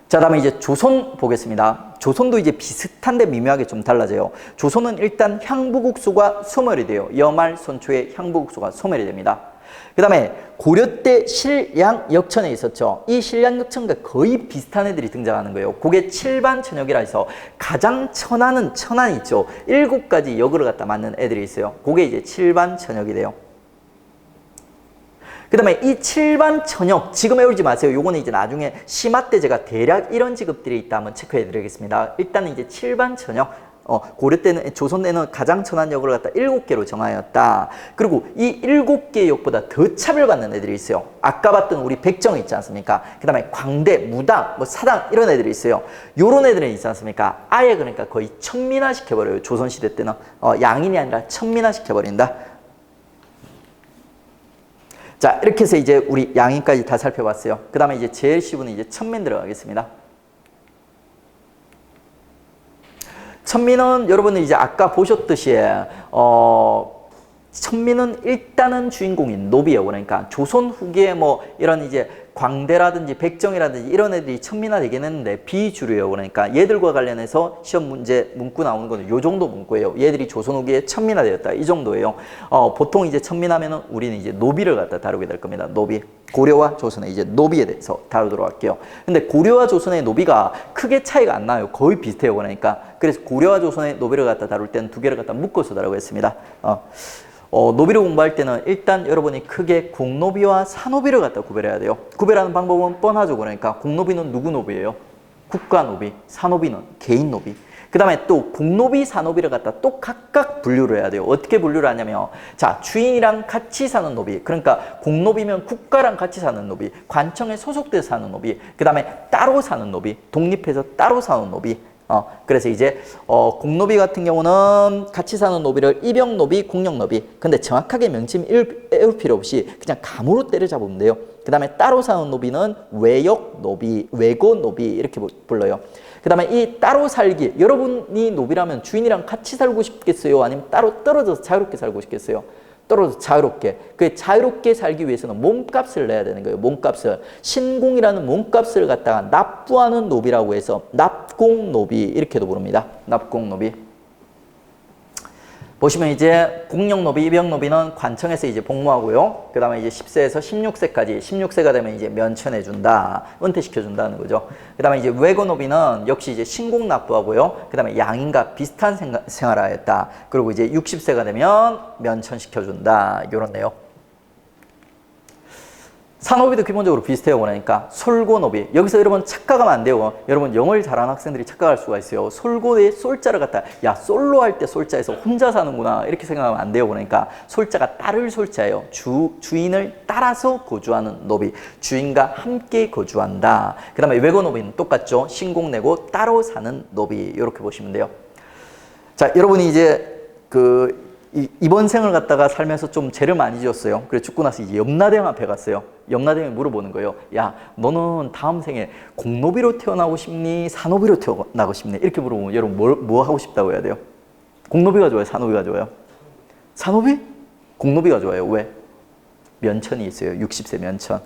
자, 다음에 이제 조선 보겠습니다. 조선도 이제 비슷한데 미묘하게 좀 달라져요. 조선은 일단 향부국수가 소멸이 돼요. 여말, 손초에 향부국수가 소멸이 됩니다. 그 다음에 고려 때 신량역천에 있었죠. 이 신량역천과 거의 비슷한 애들이 등장하는 거예요. 그게 칠반천역이라 해서 가장 천안이 있죠. 7가지 역을 갖다 맞는 애들이 있어요. 그게 이제 칠반천역이 돼요. 그 다음에 이 칠반천역 지금 외우지 마세요. 요거는 이제 나중에 심화 때 제가 대략 이런 직업들이 있다 한번 체크해 드리겠습니다. 일단은 이제 칠반천역 고려 때는, 조선 때는 가장 천한 역을 갖다 7개로 정하였다. 그리고 이 7개 역보다 더 차별받는 애들이 있어요. 아까 봤던 우리 백정 있지 않습니까? 그 다음에 광대, 무당, 사당 이런 애들이 있어요. 요런 애들은 있지 않습니까? 아예 그러니까 거의 천민화 시켜버려요. 조선시대 때는. 양인이 아니라 천민화 시켜버린다. 자, 이렇게 해서 이제 우리 양인까지 다 살펴봤어요. 그 다음에 이제 제일 쉬운 이제 천민 들어가겠습니다. 천민은 여러분이 이제 아까 보셨듯이 천민은 일단은 주인공인 노비예요. 그러니까 조선 후기에 뭐 이런 이제 광대라든지 백정이라든지 이런 애들이 천민화 되긴 했는데 비주류예요. 그러니까 얘들과 관련해서 시험 문제 문구 나오는 거는 요 정도 문구예요. 얘들이 조선 후기에 천민화 되었다. 이 정도예요. 보통 이제 천민하면은 우리는 이제 노비를 갖다 다루게 될 겁니다. 노비. 고려와 조선의 이제 노비에 대해서 다루도록 할게요. 근데 고려와 조선의 노비가 크게 차이가 안 나요. 거의 비슷해요. 그러니까 그래서 고려와 조선의 노비를 갖다 다룰 때는 두 개를 갖다 묶어서 다루고 했습니다. 노비를 공부할 때는 일단 여러분이 크게 공노비와 사노비를 갖다 구별해야 돼요. 구별하는 방법은 뻔하죠. 그러니까 공노비는 누구 노비예요? 국가노비, 사노비는 개인노비. 그 다음에 또 공노비, 사노비를 갖다 또 각각 분류를 해야 돼요. 어떻게 분류를 하냐면 자, 주인이랑 같이 사는 노비, 그러니까 공노비면 국가랑 같이 사는 노비, 관청에 소속돼서 사는 노비, 그 다음에 따로 사는 노비, 독립해서 따로 사는 노비. 그래서 이제 공노비 같은 경우는 같이 사는 노비를 입영노비, 공영노비. 근데 정확하게 명칭 외울 필요 없이 그냥 감으로 때려잡으면 돼요. 그 다음에 따로 사는 노비는 외역노비, 외고노비 이렇게 불러요. 그 다음에 이 따로 살기, 여러분이 노비라면 주인이랑 같이 살고 싶겠어요? 아니면 따로 떨어져서 자유롭게 살고 싶겠어요? 떨어져서 자유롭게. 그 자유롭게 살기 위해서는 몸값을 내야 되는 거예요. 몸값을. 신공이라는 몸값을 갖다가 납부하는 노비라고 해서 납공노비 이렇게도 부릅니다. 납공노비. 보시면 이제 공영노비, 입영노비는 관청에서 이제 복무하고요. 그 다음에 이제 10세에서 16세까지, 16세가 되면 이제 면천해준다, 은퇴시켜준다는 거죠. 그 다음에 이제 외고노비는 역시 이제 신공 납부하고요. 그 다음에 양인과 비슷한 생활을 하였다. 그리고 이제 60세가 되면 면천시켜준다. 요런 내용. 사노비도 기본적으로 비슷해요. 그러니까 솔고노비. 여기서 여러분 착각하면 안 돼요. 여러분 영어를 잘하는 학생들이 착각할 수가 있어요. 솔고의 솔자를 갖다 야 솔로 할 때 솔자에서 혼자 사는구나 이렇게 생각하면 안 돼요. 그러니까 솔자가 따를 솔자예요. 주인을 따라서 거주하는 노비. 주인과 함께 거주한다. 그 다음에 외고노비는 똑같죠. 신공내고 따로 사는 노비. 이렇게 보시면 돼요. 자, 여러분이 이제 이번 생을 갖다가 살면서 좀 죄를 많이 지었어요. 그래서 죽고 나서 이제 염라대왕 앞에 갔어요. 염라대왕이 물어보는 거예요. 야, 너는 다음 생에 공노비로 태어나고 싶니? 사노비로 태어나고 싶니? 이렇게 물어보면 여러분 뭐 하고 싶다고 해야 돼요? 공노비가 좋아요? 사노비가 좋아요? 사노비? 공노비가 좋아요. 왜? 면천이 있어요. 60세 면천.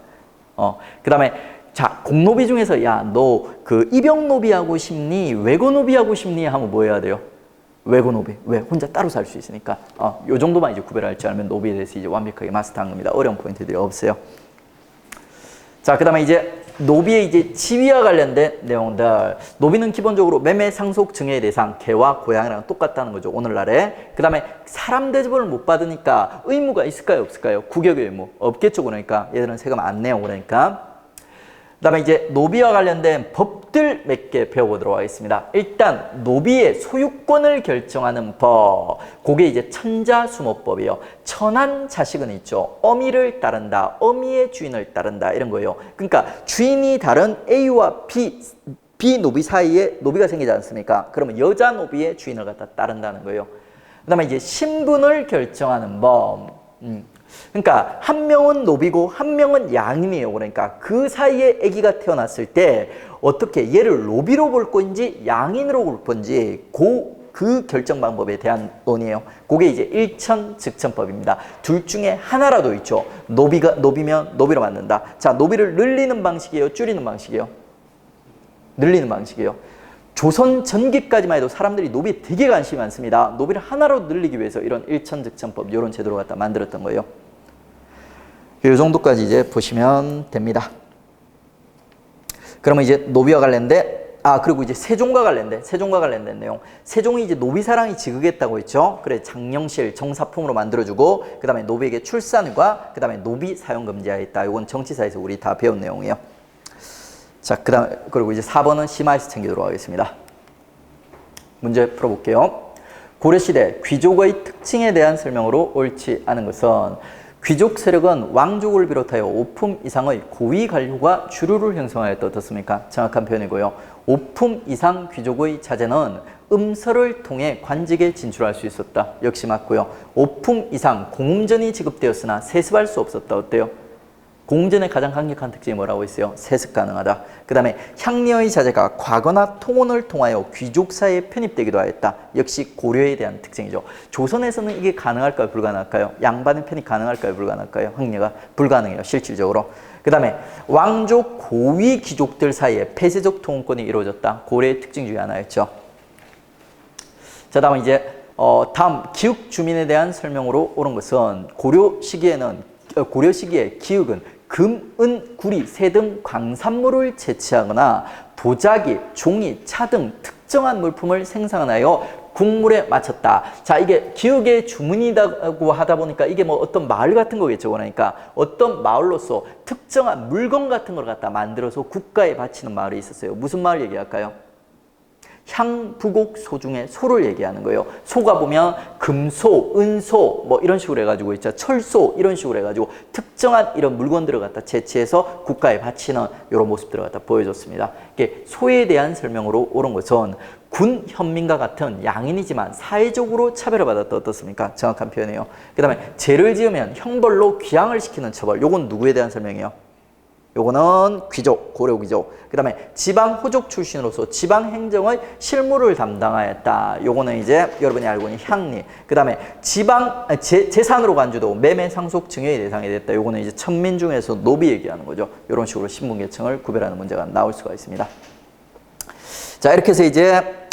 그 다음에 자, 공노비 중에서 야, 너 그 입영노비 하고 싶니? 외고노비 하고 싶니? 하면 뭐 해야 돼요? 외고노비. 왜? 혼자 따로 살 수 있으니까. 요 정도만 이제 구별할 줄 알면 노비에 대해서 이제 완벽하게 마스터한 겁니다. 어려운 포인트들이 없어요. 자, 그 다음에 이제 노비의 이제 지위와 관련된 내용들. 노비는 기본적으로 매매 상속 증여의 대상, 개와 고양이랑 똑같다는 거죠. 오늘날에. 그 다음에 사람 대접을 못 받으니까 의무가 있을까요? 없을까요? 국역의 의무. 없겠죠. 그러니까 얘들은 세금 안 내요. 그러니까. 그 다음에 이제 노비와 관련된 법들 몇 개 배워보도록 하겠습니다. 일단 노비의 소유권을 결정하는 법. 그게 이제 천자수모법이에요. 천한 자식은 있죠. 어미를 따른다. 어미의 주인을 따른다. 이런 거예요. 그러니까 주인이 다른 A와 B 노비 사이에 노비가 생기지 않습니까? 그러면 여자 노비의 주인을 갖다 따른다는 거예요. 그 다음에 이제 신분을 결정하는 법. 그러니까 한 명은 노비고 한 명은 양인이에요. 그러니까 그 사이에 아기가 태어났을 때 어떻게 얘를 노비로 볼 건지 양인으로 볼 건지 그 결정 방법에 대한 논의예요. 그게 이제 일천즉천법입니다. 둘 중에 하나라도 있죠. 노비면 노비로 만든다. 자, 노비를 늘리는 방식이에요? 줄이는 방식이에요? 늘리는 방식이에요. 조선 전기까지만 해도 사람들이 노비에 되게 관심이 많습니다. 노비를 하나로 늘리기 위해서 이런 일천즉천법 이런 제도를 갖다 만들었던 거예요. 이 정도까지 이제 보시면 됩니다. 그러면 이제 노비와 관련된 그리고 이제 세종과 관련된 내용. 세종이 이제 노비 사랑이 지극했다고 했죠. 그래 장령실 정사품으로 만들어주고 그 다음에 노비에게 출산과 그 다음에 노비 사용 금지하였다. 이건 정치사에서 우리 다 배운 내용이에요. 자, 그리고 이제 4번은 심화해서 챙기도록 하겠습니다. 문제 풀어볼게요. 고려시대 귀족의 특징에 대한 설명으로 옳지 않은 것은 귀족 세력은 왕족을 비롯하여 5품 이상의 고위 관료가 주류를 형성하였다. 어떻습니까? 정확한 표현이고요. 5품 이상 귀족의 자제는 음서를 통해 관직에 진출할 수 있었다. 역시 맞고요. 5품 이상 공음전이 지급되었으나 세습할 수 없었다. 어때요? 공음전의 가장 강력한 특징이 뭐라고 있어요? 세습 가능하다. 그 다음에 향리의 자제가 과거나 통혼을 통하여 귀족 사이에 편입되기도 하였다. 역시 고려에 대한 특징이죠. 조선에서는 이게 가능할까요? 불가능할까요? 양반의 편입 가능할까요? 불가능할까요? 향리가 불가능해요. 실질적으로. 그 다음에 왕족 고위 귀족들 사이에 폐쇄적 통혼권이 이루어졌다. 고려의 특징 중에 하나였죠. 자, 다음 이제 다음 기역 주민에 대한 설명으로 옳은 것은 고려 시기에 기역은 금, 은, 구리, 새 등 광산물을 채취하거나 도자기, 종이, 차 등 특정한 물품을 생산하여 국물에 맞췄다. 자, 이게 기역의 주문이라고 하다 보니까 이게 뭐 어떤 마을 같은 거겠죠. 그러니까 어떤 마을로서 특정한 물건 같은 걸 갖다 만들어서 국가에 바치는 마을이 있었어요. 무슨 마을 얘기할까요? 향부곡 소 중에 소를 얘기하는 거예요. 소가 보면 금소, 은소 뭐 이런 식으로 해가지고 있죠. 철소 이런 식으로 해가지고 특정한 이런 물건들을 갖다 채취해서 국가에 바치는 이런 모습들을 갖다 보여줬습니다. 이게 소에 대한 설명으로 옳은 것은 군 현민과 같은 양인이지만 사회적으로 차별을 받았다. 어떻습니까? 정확한 표현이에요. 그 다음에 죄를 지으면 형벌로 귀양을 시키는 처벌. 요건 누구에 대한 설명이에요? 요거는 귀족, 고려 귀족. 그 다음에 지방 호족 출신으로서 지방 행정의 실무를 담당하였다. 요거는 이제 여러분이 알고 있는 향리. 그 다음에 재산으로 간주도 매매 상속 증여의 대상이 됐다. 요거는 이제 천민 중에서 노비 얘기하는 거죠. 이런 식으로 신분 계층을 구별하는 문제가 나올 수가 있습니다. 자, 이렇게 해서 이제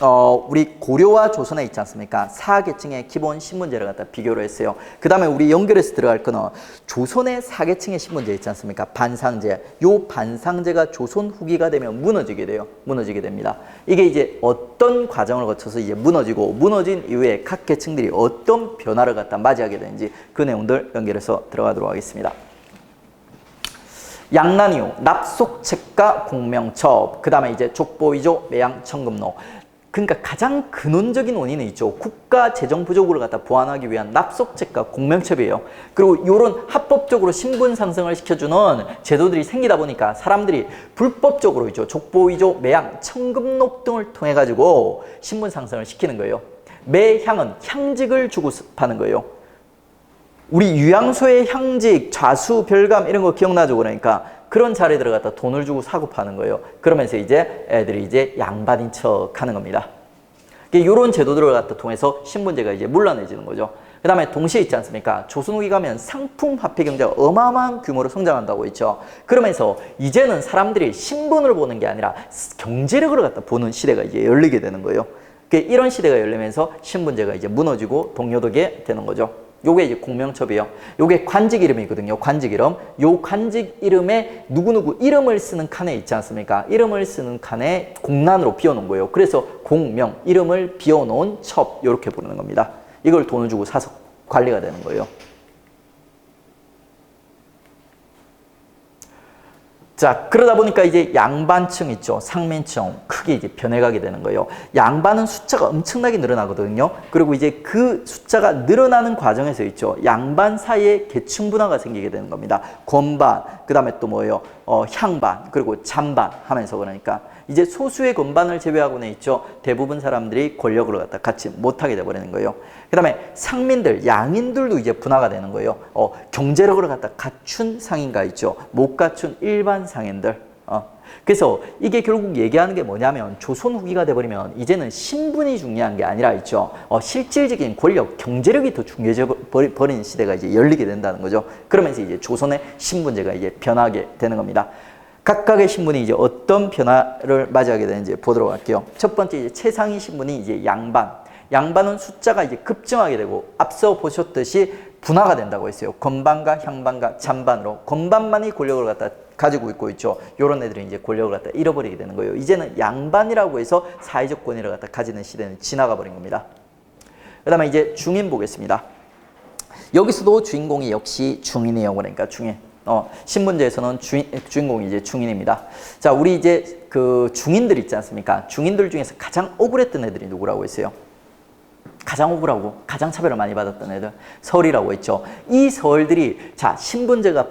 우리 고려와 조선에 있지 않습니까? 사계층의 기본 신분제를 갖다 비교를 했어요. 그 다음에 우리 연결해서 들어갈 거는 조선의 사계층의 신분제 있지 않습니까? 반상제. 요 반상제가 조선 후기가 되면 무너지게 돼요. 무너지게 됩니다. 이게 이제 어떤 과정을 거쳐서 이제 무너지고 무너진 이후에 각 계층들이 어떤 변화를 갖다 맞이하게 되는지 그 내용들 연결해서 들어가도록 하겠습니다. 양난이후, 납속책과 공명첩, 그 다음에 이제 족보위조, 매양, 청금로. 그러니까 가장 근원적인 원인은 있죠. 국가 재정 부족을 갖다 보완하기 위한 납속책과 공명첩이에요. 그리고 이런 합법적으로 신분 상승을 시켜주는 제도들이 생기다 보니까 사람들이 불법적으로 있죠. 족보위조, 매양, 청금록 등을 통해 가지고 신분 상승을 시키는 거예요. 매향은 향직을 주고 파는 거예요. 우리 유양소의 향직, 좌수, 별감 이런 거 기억나죠? 그러니까 그런 자리에 들어갔다 돈을 주고 사고 파는 거예요. 그러면서 이제 애들이 이제 양반인 척 하는 겁니다. 이런 제도들을 갖다 통해서 신분제가 이제 물러내지는 거죠. 그 다음에 동시에 있지 않습니까? 조선 후기 가면 상품 화폐 경제가 어마어마한 규모로 성장한다고 있죠. 그러면서 이제는 사람들이 신분을 보는 게 아니라 경제력을 갖다 보는 시대가 이제 열리게 되는 거예요. 이런 시대가 열리면서 신분제가 이제 무너지고 동료되게 되는 거죠. 요게 이제 공명첩이에요. 요게 관직 이름이거든요. 관직 이름. 요 관직 이름에 누구누구 이름을 쓰는 칸에 있지 않습니까? 이름을 쓰는 칸에 공란으로 비워놓은 거예요. 그래서 공명, 이름을 비워놓은 첩, 요렇게 부르는 겁니다. 이걸 돈을 주고 사서 관리가 되는 거예요. 자, 그러다 보니까 이제 양반층 있죠. 상민층. 크게 이제 변해가게 되는 거예요. 양반은 숫자가 엄청나게 늘어나거든요. 그리고 이제 그 숫자가 늘어나는 과정에서 있죠. 양반 사이에 계층 분화가 생기게 되는 겁니다. 건반, 그 다음에 또 뭐예요? 향반, 그리고 잔반 하면서 그러니까 이제 소수의 건반을 제외하고는 있죠. 대부분 사람들이 권력을 갖다 갖지 못하게 돼버리는 거예요. 그 다음에 상민들, 양인들도 이제 분화가 되는 거예요. 경제력을 갖다 갖춘 상인가 있죠. 못 갖춘 일반 상인들. 그래서 이게 결국 얘기하는 게 뭐냐면 조선 후기가 돼버리면 이제는 신분이 중요한 게 아니라 있죠. 실질적인 권력, 경제력이 더 중요해져 버리는 시대가 이제 열리게 된다는 거죠. 그러면서 이제 조선의 신분제가 이제 변하게 되는 겁니다. 각각의 신분이 이제 어떤 변화를 맞이하게 되는지 보도록 할게요. 첫 번째 이제 최상위 신분이 이제 양반. 양반은 숫자가 이제 급증하게 되고 앞서 보셨듯이 분화가 된다고 했어요. 건반과 향반과 잔반으로 건반만이 권력을 갖다 가지고 있고 있죠. 이런 애들이 이제 권력을 갖다 잃어버리게 되는 거예요. 이제는 양반이라고 해서 사회적 권위를 갖다 가지는 시대는 지나가 버린 겁니다. 그 다음에 이제 중인 보겠습니다. 여기서도 주인공이 역시 중인이에요. 그러니까 중인. 신분제에서는 주인공이 이제 중인입니다. 자, 우리 이제 그 중인들 있지 않습니까? 중인들 중에서 가장 억울했던 애들이 누구라고 했어요? 가장 억울하고 가장 차별을 많이 받았던 애들 서울이라고 했죠. 이 서울들이 자 신분제가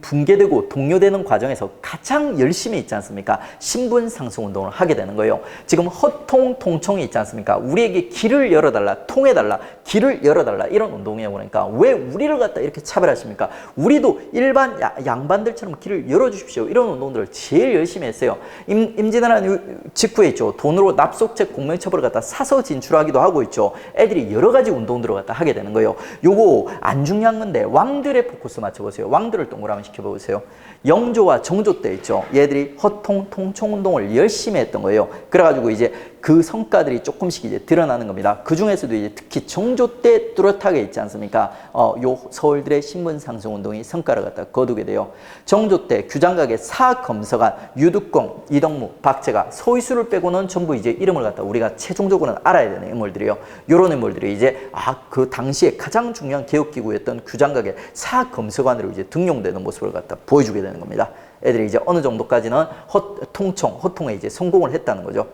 붕괴되고 동요되는 과정에서 가장 열심히 있지 않습니까? 신분 상승 운동을 하게 되는 거예요. 지금 허통 통청이 있지 않습니까? 우리에게 길을 열어달라, 통해달라, 길을 열어달라 이런 운동이에요. 그러니까 왜 우리를 갖다 이렇게 차별하십니까? 우리도 일반 양반들처럼 길을 열어주십시오. 이런 운동들을 제일 열심히 했어요. 임진왜란 직후에 있죠. 돈으로 납속책 공명첩을 갖다 사서 진출하기도 하고 있죠. 애들이 여러 가지 운동들을 갖다 하게 되는 거예요. 요거 안 중요한 건데 왕들의 포커스 맞춰보세요. 왕들을 동그라미 시켜보세요. 영조와 정조 때 있죠. 얘들이 허통 통청 운동을 열심히 했던 거예요. 그래가지고 이제 그 성과들이 조금씩 이제 드러나는 겁니다. 그 중에서도 이제 특히 정조 때 뚜렷하게 있지 않습니까? 요 서울들의 신분 상승 운동이 성과를 갖다 거두게 돼요. 정조 때 규장각의 사검서관, 유득공, 이덕무, 박제가 서희수를 빼고는 전부 이제 이름을 갖다 우리가 최종적으로는 알아야 되는 인물들이에요. 요런 인물들이 이제 그 당시에 가장 중요한 개혁기구였던 규장각의 사검서관으로 이제 등용되는 모습을 갖다 보여주게 되는 겁니다. 애들이 이제 어느 정도까지는 허통에 이제 성공을 했다는 거죠.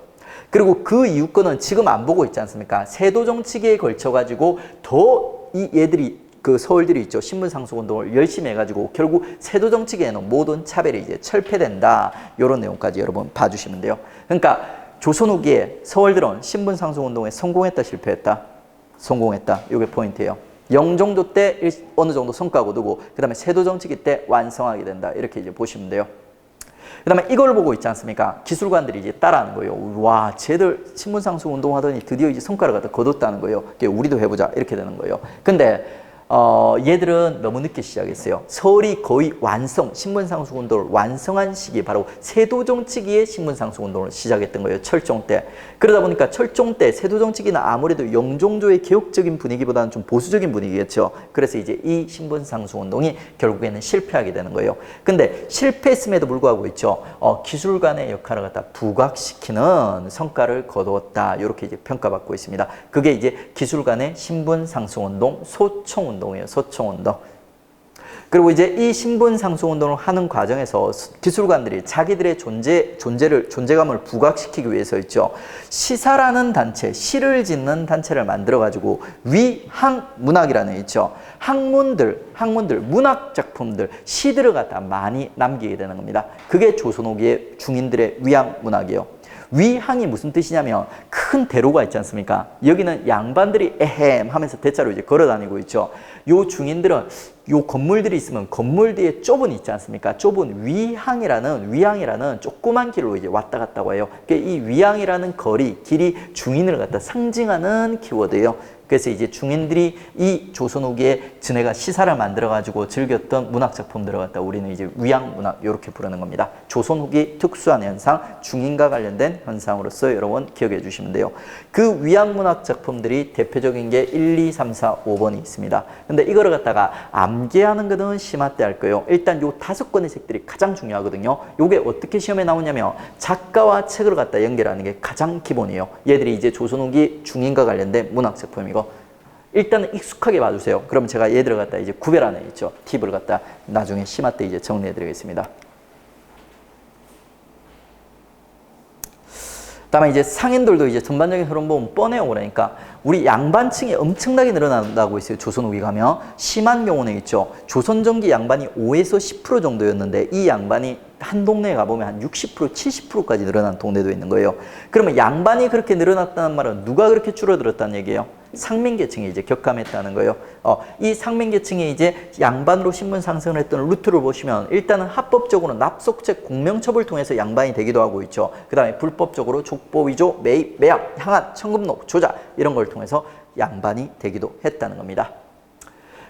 그리고 그 이유권은 지금 안 보고 있지 않습니까? 세도 정치기에 걸쳐가지고 더 이 얘들이 그 서울들이 있죠. 신분 상승 운동을 열심히 해가지고 결국 세도 정치기에는 모든 차별이 이제 철폐된다. 이런 내용까지 여러분 봐주시면 돼요. 그러니까 조선 후기에 서울들은 신분 상승 운동에 성공했다, 실패했다? 성공했다. 이게 포인트예요. 영종도 때 어느 정도 성과 거두고 그 다음에 세도 정치기 때 완성하게 된다. 이렇게 이제 보시면 돼요. 그 다음에 이걸 보고 있지 않습니까? 기술관들이 이제 따라하는 거예요. 와, 쟤들 신분상승 운동하더니 드디어 이제 성과를 갖다 거뒀다는 거예요. 우리도 해보자. 이렇게 되는 거예요. 근데 얘들은 너무 늦게 시작했어요. 서울이 거의 완성, 신분상승 운동을 완성한 시기 바로 세도정치기의 신분상승 운동을 시작했던 거예요. 철종 때. 그러다 보니까 철종 때 세도정치기는 아무래도 영종조의 개혁적인 분위기보다는 좀 보수적인 분위기겠죠. 그래서 이제 이 신분상승 운동이 결국에는 실패하게 되는 거예요. 근데 실패했음에도 불구하고 있죠. 기술관의 역할을 갖다 부각시키는 성과를 거두었다. 이렇게 이제 평가받고 있습니다. 그게 이제 기술관의 신분상승 운동, 소총 운동이에요. 소총운동. 그리고 이제 이 신분 상승 운동을 하는 과정에서 기술관들이 자기들의 존재감을 부각시키기 위해서 있죠. 시사라는 단체, 시를 짓는 단체를 만들어 가지고 위항문학이라는 게 있죠. 학문들, 문학 작품들, 시들을 갖다 많이 남기게 되는 겁니다. 그게 조선 후기의 중인들의 위항문학이에요. 위항이 무슨 뜻이냐면 큰 대로가 있지 않습니까? 여기는 양반들이 에헴 하면서 대자로 이제 걸어 다니고 있죠. 요 중인들은 요 건물들이 있으면 건물 뒤에 좁은 있지 않습니까? 좁은 위항이라는 조그만 길로 이제 왔다 갔다 해요. 이 위항이라는 길이 중인을 갖다 상징하는 키워드예요. 그래서 이제 중인들이 이 조선 후기에 전해가 시사를 만들어가지고 즐겼던 문학 작품들을 갖다 우리는 이제 위양문학 이렇게 부르는 겁니다. 조선 후기 특수한 현상, 중인과 관련된 현상으로서 여러분 기억해 주시면 돼요. 그 위양문학 작품들이 대표적인 게 1, 2, 3, 4, 5번이 있습니다. 근데 이거를 갖다가 암기하는 거는 심화 때 할 거예요. 일단 요 5권의 책들이 가장 중요하거든요. 요게 어떻게 시험에 나오냐면 작가와 책을 갖다 연결하는 게 가장 기본이에요. 얘들이 이제 조선 후기 중인과 관련된 문학 작품이고 일단은 익숙하게 봐주세요. 그럼 제가 얘들을 갖다 이제 구별하는 있죠. 팁을 갖다 나중에 심화 때 이제 정리해 드리겠습니다. 다음에 이제 상인들도 이제 전반적인 흐름 보면 뻔해요. 그러니까 우리 양반층이 엄청나게 늘어난다고 있어요. 조선 후기 가면 심한 경우는 있죠. 조선 전기 양반이 5에서 10% 정도였는데 이 양반이 한 동네에 가보면 한 60%, 70%까지 늘어난 동네도 있는 거예요. 그러면 양반이 그렇게 늘어났다는 말은 누가 그렇게 줄어들었다는 얘기예요? 상민계층이 이제 격감했다는 거예요. 이 상민계층이 이제 양반으로 신분 상승을 했던 루트를 보시면 일단은 합법적으로 납속책 공명첩을 통해서 양반이 되기도 하고 있죠. 그 다음에 불법적으로 족보 위조, 매입, 매합, 향한, 청금록, 조작 이런 걸 통해서 양반이 되기도 했다는 겁니다.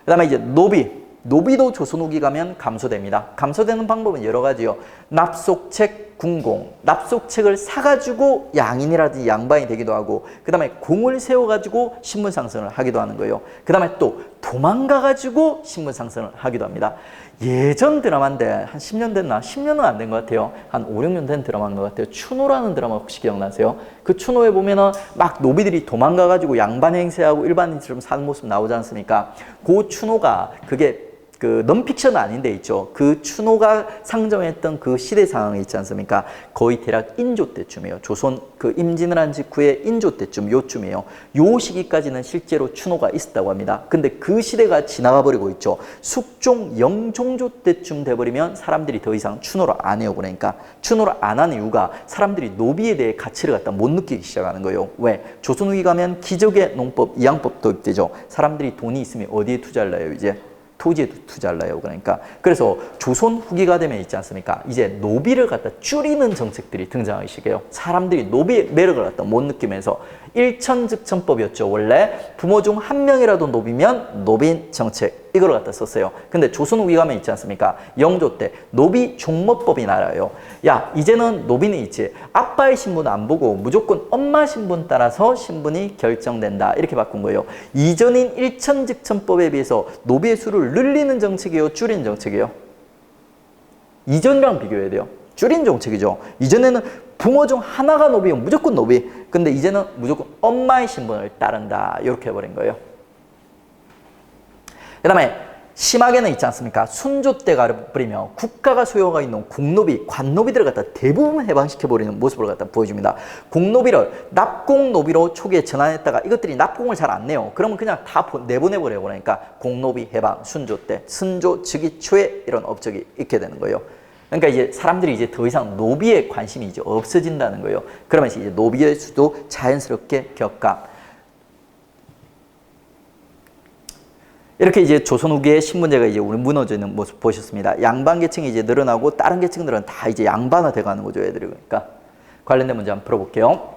그 다음에 이제 노비도 조선 후기 가면 감소됩니다. 감소되는 방법은 여러 가지요. 납속책, 군공, 납속책을 사가지고 양인이라든지 양반이 되기도 하고 그 다음에 공을 세워가지고 신분 상승을 하기도 하는 거예요. 그 다음에 또 도망가가지고 신분 상승을 하기도 합니다. 예전 드라마인데 한 10년 됐나? 10년은 안 된 것 같아요. 한 5, 6년 된 드라마인 것 같아요. 추노라는 드라마 혹시 기억나세요? 그 추노에 보면은 막 노비들이 도망가가지고 양반 행세하고 일반인처럼 사는 모습 나오지 않습니까? 그 추노가 그게 그 넌픽션은 아닌데 있죠. 그 추노가 상정했던 그 시대 상황이 있지 않습니까? 거의 대략 인조 때쯤이에요. 조선 그 임진을 한 직후에 인조 때쯤 요쯤이에요. 요 시기까지는 실제로 추노가 있었다고 합니다. 근데 그 시대가 지나가 버리고 있죠. 숙종 영종조 때쯤 돼버리면 사람들이 더 이상 추노를 안 해요. 그러니까 추노를 안 하는 이유가 사람들이 노비에 대해 가치를 갖다 못 느끼기 시작하는 거예요. 왜? 조선 후기 가면 기적의 농법, 이양법 도입되죠. 사람들이 돈이 있으면 어디에 투자를 해요? 이제 토지에 투자를 해요. 그러니까 그래서 조선 후기가 되면 있지 않습니까? 이제 노비를 갖다 줄이는 정책들이 등장하기 시작해요. 사람들이 노비의 매력을 갖다 못 느끼면서 일천즉천법이었죠. 원래 부모 중 한 명이라도 노비면 노빈 정책 이걸 갖다 썼어요. 근데 조선 후기 가면 있지 않습니까? 영조 때 노비 종모법이 나와요. 야, 이제는 노비는 있지. 아빠의 신분 안 보고 무조건 엄마 신분 따라서 신분이 결정된다. 이렇게 바꾼 거예요. 이전인 일천즉천법에 비해서 노비의 수를 늘리는 정책이에요? 줄이는 정책이에요? 이전이랑 비교해야 돼요. 줄인 정책이죠. 이전에는 부모 중 하나가 노비면 무조건 노비. 근데 이제는 무조건 엄마의 신분을 따른다. 이렇게 해버린 거예요. 그 다음에 심하게는 있지 않습니까? 순조 때 가버리면 국가가 소유가 있는 공노비, 관노비들을 갖다 대부분 해방시켜버리는 모습을 갖다 보여줍니다. 공노비를 납공노비로 초기에 전환했다가 이것들이 납공을 잘 안 내요. 그러면 그냥 다 내보내버려요. 그러니까 공노비 해방, 순조 때, 순조 즉위 초에 이런 업적이 있게 되는 거예요. 그러니까 이제 사람들이 이제 더 이상 노비에 관심이 이제 없어진다는 거예요. 그러면서 이제 노비의 수도 자연스럽게 격감. 이렇게 이제 조선 후기의 신분제가 이제 우리 무너지는 모습 보셨습니다. 양반 계층이 이제 늘어나고 다른 계층들은 다 이제 양반화 돼가는 거죠, 애들이. 그러니까 관련된 문제 한번 풀어볼게요.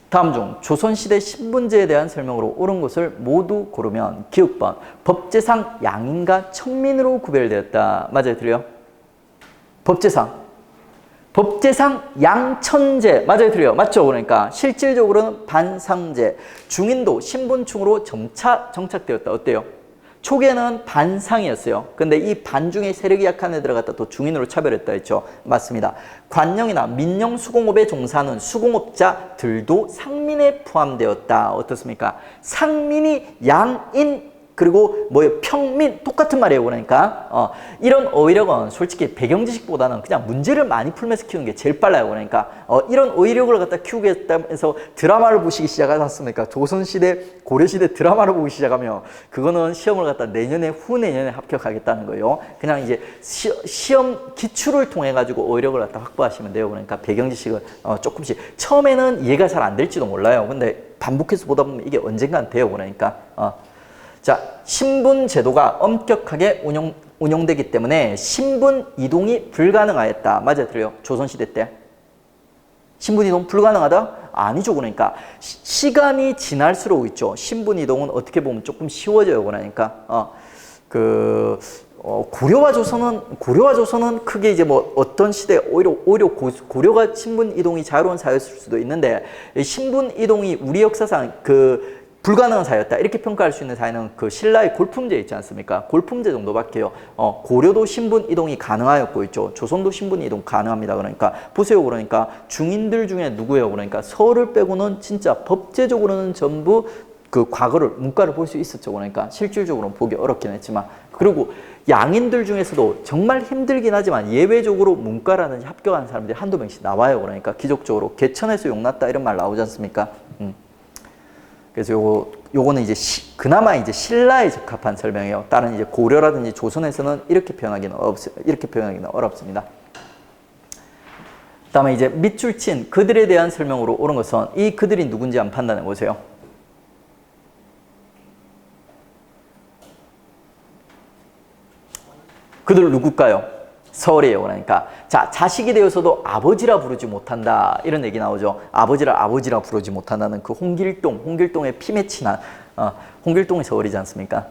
다음 중 조선시대 신분제에 대한 설명으로 옳은 것을 모두 고르면 기억번 법제상 양인과 천민으로 구별되었다. 맞아요, 들려요? 법제상 양천제. 맞아요, 들려요? 맞죠? 그러니까 실질적으로는 반상제. 중인도 신분층으로 정착되었다. 어때요? 초기에는 반상이었어요. 근데 이 반중에 세력이 약한 애들을 갖다 또 중인으로 차별했다 했죠. 맞습니다. 관영이나 민영 수공업에 종사하는 수공업자들도 상민에 포함되었다. 어떻습니까? 상민이 양인 그리고 뭐예요? 평민 똑같은 말이에요. 그러니까 이런 어휘력은 솔직히 배경 지식보다는 그냥 문제를 많이 풀면서 키우는 게 제일 빨라요. 그러니까 이런 어휘력을 갖다 키우겠다면서 드라마를 보시기 시작하지 않습니까? 조선시대, 고려시대 드라마를 보기 시작하면 그거는 시험을 갖다 내년에 후내년에 합격하겠다는 거예요. 그냥 이제 시험 기출을 통해 가지고 어휘력을 갖다 확보하시면 돼요. 그러니까 배경 지식을 조금씩 처음에는 이해가 잘 안 될지도 몰라요. 근데 반복해서 보다 보면 이게 언젠간 돼요. 그러니까 자, 신분 제도가 엄격하게 운용되기 때문에 신분 이동이 불가능하였다. 맞아요, 들려요? 조선시대 때 신분 이동 불가능하다? 아니죠. 그러니까 시간이 지날수록 있죠. 신분 이동은 어떻게 보면 조금 쉬워져요. 그러니까 고려와 조선은 크게 이제 뭐 어떤 시대 오히려 고려가 신분 이동이 자유로운 사회였을 수도 있는데 신분 이동이 우리 역사상 불가능한 사회였다 이렇게 평가할 수 있는 사회는 신라의 골품제 있지 않습니까? 골품제 정도밖에요. 고려도 신분 이동이 가능하였고 있죠. 조선도 신분 이동 가능합니다. 그러니까 보세요. 그러니까 중인들 중에 누구예요? 그러니까 서울을 빼고는 진짜 법제적으로는 전부 과거를 문과를 볼 수 있었죠. 그러니까 실질적으로는 보기 어렵긴 했지만 그리고 양인들 중에서도 정말 힘들긴 하지만 예외적으로 문과라든지 합격한 사람들이 한두 명씩 나와요. 그러니까 기적적으로 개천에서 용났다 이런 말 나오지 않습니까? 그래서 요거는 이제 그나마 이제 신라에 적합한 설명이에요. 다른 이제 고려라든지 조선에서는 이렇게 표현하기는 어렵습니다. 그다음에 이제 밑줄 친 그들에 대한 설명으로 옳은 것은 이 그들이 누군지 한번 판단해 보세요. 그들 누굴까요? 서울이에요. 그러니까 자, 자식이 되어서도 아버지라 부르지 못한다 이런 얘기 나오죠. 아버지라 부르지 못한다는 홍길동의 피맺 친한 홍길동이 서울이지 않습니까?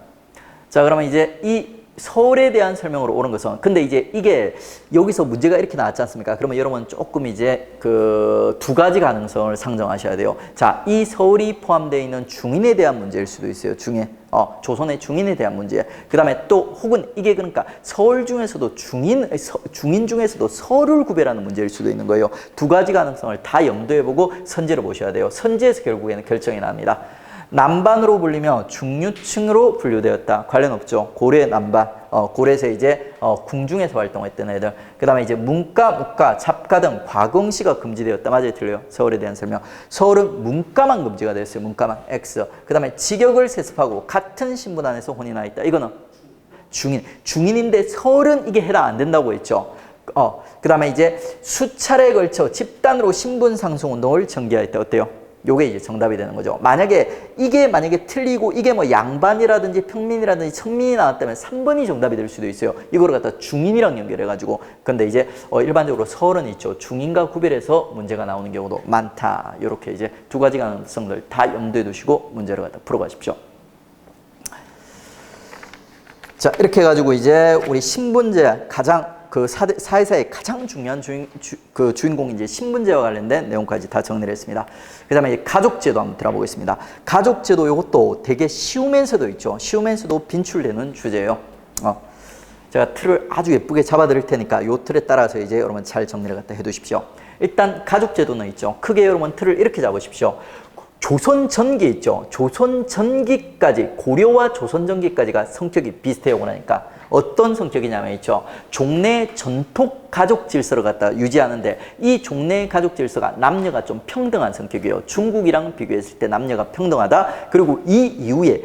자, 그러면 이제 이 서울에 대한 설명으로 옳은 것은 근데 이제 이게 여기서 문제가 이렇게 나왔지 않습니까? 그러면 여러분 조금 이제 두 가지 가능성을 상정하셔야 돼요. 자, 이 서울이 포함되어 있는 중인에 대한 문제일 수도 있어요. 조선의 중인에 대한 문제. 그 다음에 또 혹은 이게 그러니까 서울 중에서도 중인 중에서도 서울을 구별하는 문제일 수도 있는 거예요. 두 가지 가능성을 다 염두에 보고 선제를 보셔야 돼요. 선제에서 결국에는 결정이 납니다. 남반으로 불리며 중류층으로 분류되었다. 관련 없죠. 고려 남반. 고려에서 이제 궁중에서 활동했던 애들. 그 다음에 이제 문과, 무과, 잡과 등 과거응시가 금지되었다. 맞아요, 틀려요? 서울에 대한 설명. 서울은 문과만 금지가 되었어요. 문과만. X. 그 다음에 직역을 세습하고 같은 신분 안에서 혼인하 있다. 이거는 중인인데 서울은 이게 해당 안 된다고 했죠. 그 다음에 이제 수차례에 걸쳐 집단으로 신분 상승 운동을 전개하였다. 어때요? 요게 이제 정답이 되는 거죠. 이게 만약에 틀리고 이게 뭐 양반이라든지 평민이라든지 천민이 나왔다면 3번이 정답이 될 수도 있어요. 이거를 갖다 중인이랑 연결해가지고. 근데 이제 일반적으로 서울은 있죠. 중인과 구별해서 문제가 나오는 경우도 많다. 요렇게 이제 두 가지 가능성들 다 염두에 두시고 문제를 갖다 풀어가십시오. 자, 이렇게 해가지고 이제 우리 신분제 가장 사회사의 가장 중요한 주인공이 이제 신분제와 관련된 내용까지 다 정리를 했습니다. 그 다음에 이제 가족제도 한번 들어보겠습니다. 가족제도 이것도 되게 쉬우면서도 있죠. 쉬우면서도 빈출되는 주제예요. 제가 틀을 아주 예쁘게 잡아드릴 테니까 이 틀에 따라서 이제 여러분 잘 정리를 갖다 해두십시오. 일단 가족제도는 있죠. 크게 여러분 틀을 이렇게 잡으십시오. 조선 전기 있죠. 조선 전기까지 고려와 조선 전기까지가 성격이 비슷해요. 그러니까 어떤 성격이냐면 있죠. 종래 전통 가족 질서를 갖다 유지하는데 이 종래 가족 질서가 남녀가 좀 평등한 성격이에요. 중국이랑 비교했을 때 남녀가 평등하다. 그리고 이 이후에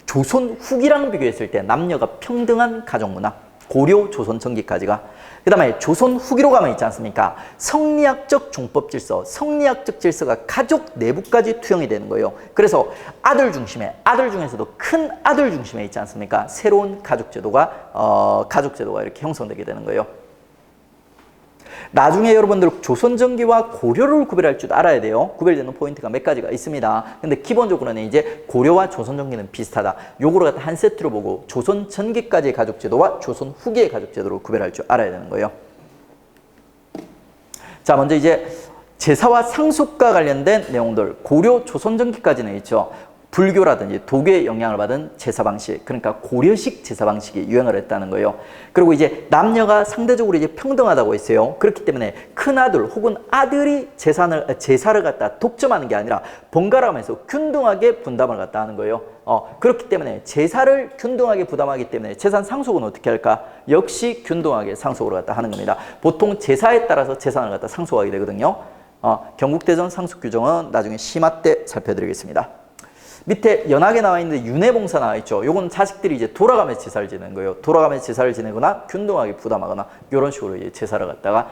조선 후기랑 비교했을 때 남녀가 평등한 가족 문화. 고려 조선 전기까지가. 그 다음에 조선 후기로 가면 있지 않습니까? 성리학적 종법 질서, 성리학적 질서가 가족 내부까지 투영이 되는 거예요. 그래서 아들 중에서도 큰 아들 중심에 있지 않습니까? 새로운 가족제도가 이렇게 형성되게 되는 거예요. 나중에 여러분들 조선전기와 고려를 구별할 줄 알아야 돼요. 구별되는 포인트가 몇 가지가 있습니다. 근데 기본적으로는 이제 고려와 조선전기는 비슷하다. 요거를 갖다 한 세트로 보고 조선전기까지의 가족제도와 조선 후기의 가족제도를 구별할 줄 알아야 되는 거예요. 자, 먼저 이제 제사와 상속과 관련된 내용들, 고려 조선전기까지는 있죠. 불교라든지 도교의 영향을 받은 제사 방식, 그러니까 고려식 제사 방식이 유행을 했다는 거예요. 그리고 이제 남녀가 상대적으로 이제 평등하다고 했어요. 그렇기 때문에 큰아들 혹은 아들이 제사를 갖다 독점하는 게 아니라 번갈아가면서 균등하게 분담을 갖다 하는 거예요. 그렇기 때문에 제사를 균등하게 부담하기 때문에 재산 상속은 어떻게 할까? 역시 균등하게 상속을 갖다 하는 겁니다. 보통 제사에 따라서 재산을 갖다 상속하게 되거든요. 경국대전 상속 규정은 나중에 심화 때 살펴드리겠습니다. 밑에 연하게 나와 있는데 윤회봉사 나와 있죠. 요건 자식들이 이제 돌아가면서 제사를 지내는 거예요. 돌아가면서 제사를 지내거나 균등하게 부담하거나 이런 식으로 이제 제사를 갖다가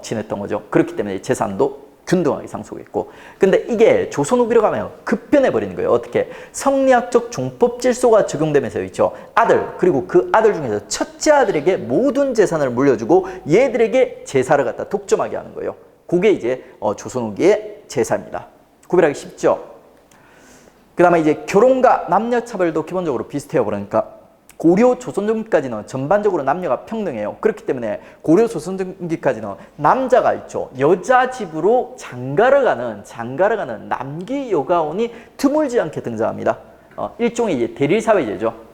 지냈던 거죠. 그렇기 때문에 재산도 균등하게 상속했고. 근데 이게 조선 후기로 가면 급변해 버리는 거예요. 어떻게? 성리학적 종법 질서가 적용되면서 있죠. 아들, 그리고 그 아들 중에서 첫째 아들에게 모든 재산을 물려주고 얘들에게 제사를 갖다 독점하게 하는 거예요. 그게 이제 조선 후기의 제사입니다. 구별하기 쉽죠? 그 다음에 이제 결혼과 남녀차별도 기본적으로 비슷해요. 그러니까 고려 조선전기까지는 전반적으로 남녀가 평등해요. 그렇기 때문에 고려 조선전기까지는 남자가 있죠. 여자 집으로 장가를 가는 남기 여가원이 드물지 않게 등장합니다. 일종의 이제 대릴사회제죠.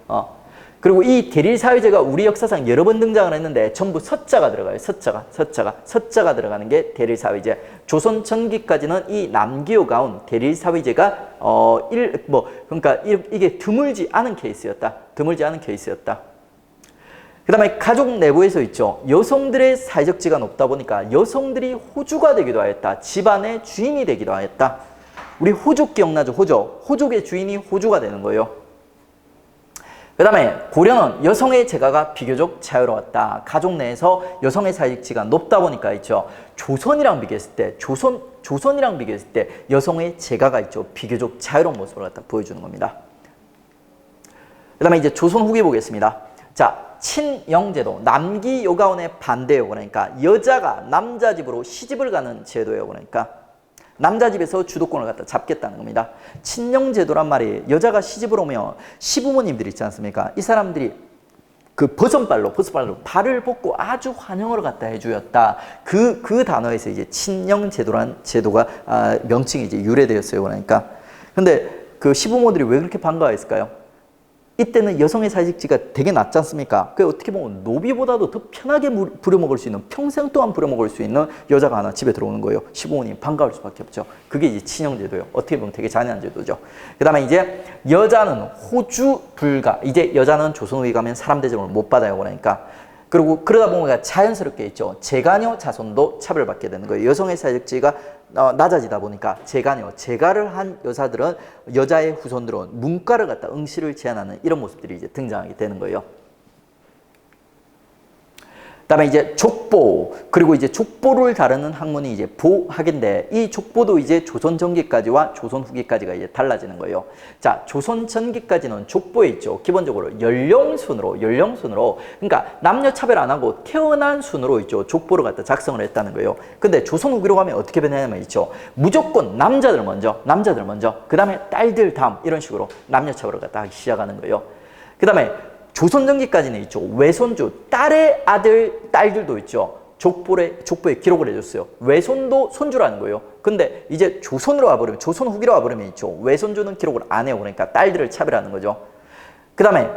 그리고 이 대릴사회제가 우리 역사상 여러 번 등장을 했는데 전부 서자가 들어가요. 서자가 들어가는 게 대릴사회제. 조선 전기까지는 이 남기여가온 대릴사회제가 그러니까 이게 드물지 않은 케이스였다. 그 다음에 가족 내부에서 있죠. 여성들의 사회적 지위가 높다 보니까 여성들이 호주가 되기도 하였다. 집안의 주인이 되기도 하였다. 우리 호족 기억나죠? 호족의 주인이 호주가 되는 거예요. 그 다음에 고려는 여성의 재가가 비교적 자유로웠다. 가족 내에서 여성의 사회적 지위가 높다 보니까 있죠. 조선이랑 비교했을 때 여성의 재가가 있죠. 비교적 자유로운 모습을 갖다 보여주는 겁니다. 그 다음에 이제 조선 후기 보겠습니다. 자, 친영제도, 남기 여가원의 반대예요. 그러니까 여자가 남자 집으로 시집을 가는 제도예요. 그러니까 남자 집에서 주도권을 갖다 잡겠다는 겁니다. 친영제도란 말이 여자가 시집을 오면 시부모님들 있지 않습니까? 이 사람들이 그 버선발로 발을 벗고 아주 환영을 갖다 해주었다. 그 단어에서 이제 친영제도란 제도가 명칭이 이제 유래되었어요. 그러니까 근데 그 시부모들이 왜 그렇게 반가워했을까요? 이때는 여성의 사직지가 되게 낮지 않습니까? 그 어떻게 보면 노비보다도 더 편하게 부려먹을 수 있는, 평생 동안 부려먹을 수 있는 여자가 하나 집에 들어오는 거예요. 시부모님 반가울 수밖에 없죠. 그게 이제 친형제도예요. 어떻게 보면 되게 잔인한 제도죠. 그 다음에 이제 여자는 호주 불가. 이제 여자는 조선 후에 가면 사람 대접을 못 받아요. 그러니까. 그리고 그러다 보니까 자연스럽게 있죠. 재가녀 자손도 차별받게 되는 거예요. 여성의 사직지가 낮아지다 보니까 재가를 한 여자의 후손들은 문과를 갖다 응시를 제한하는 이런 모습들이 이제 등장하게 되는 거예요. 그다음에 이제 족보, 그리고 이제 족보를 다루는 학문이 이제 보학인데 이 족보도 이제 조선 전기까지와 조선 후기까지가 이제 달라지는 거예요. 자, 조선 전기까지는 족보에 있죠. 기본적으로 연령순으로 그러니까 남녀 차별 안 하고 태어난 순으로 있죠. 족보를 갖다 작성을 했다는 거예요. 근데 조선 후기로 가면 어떻게 변하냐면 있죠. 무조건 남자들 먼저, 그다음에 딸들 다음 이런 식으로 남녀 차별을 갖다 하기 시작하는 거예요. 그다음에 조선 전기까지는 있죠. 외손주, 딸의 아들, 딸들도 있죠. 족보에 기록을 해줬어요. 외손도 손주라는 거예요. 근데 이제 조선 후기로 와버리면 있죠. 외손주는 기록을 안 해요. 그러니까 딸들을 차별하는 거죠. 그 다음에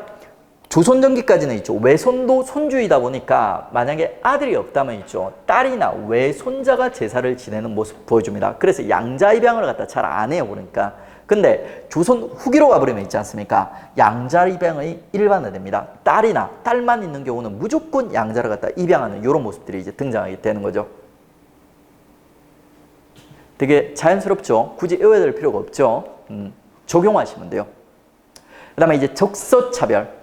조선 전기까지는 있죠. 외손도 손주이다 보니까 만약에 아들이 없다면 있죠. 딸이나 외손자가 제사를 지내는 모습 보여줍니다. 그래서 양자 입양을 갖다 잘 안 해요. 그러니까. 근데 조선 후기로 가버리면 있지 않습니까? 양자 입양이 일반화됩니다. 딸만 있는 경우는 무조건 양자를 갖다 입양하는 이런 모습들이 이제 등장하게 되는 거죠. 되게 자연스럽죠? 굳이 외워야 될 필요가 없죠? 적용하시면 돼요. 그 다음에 이제 적서차별.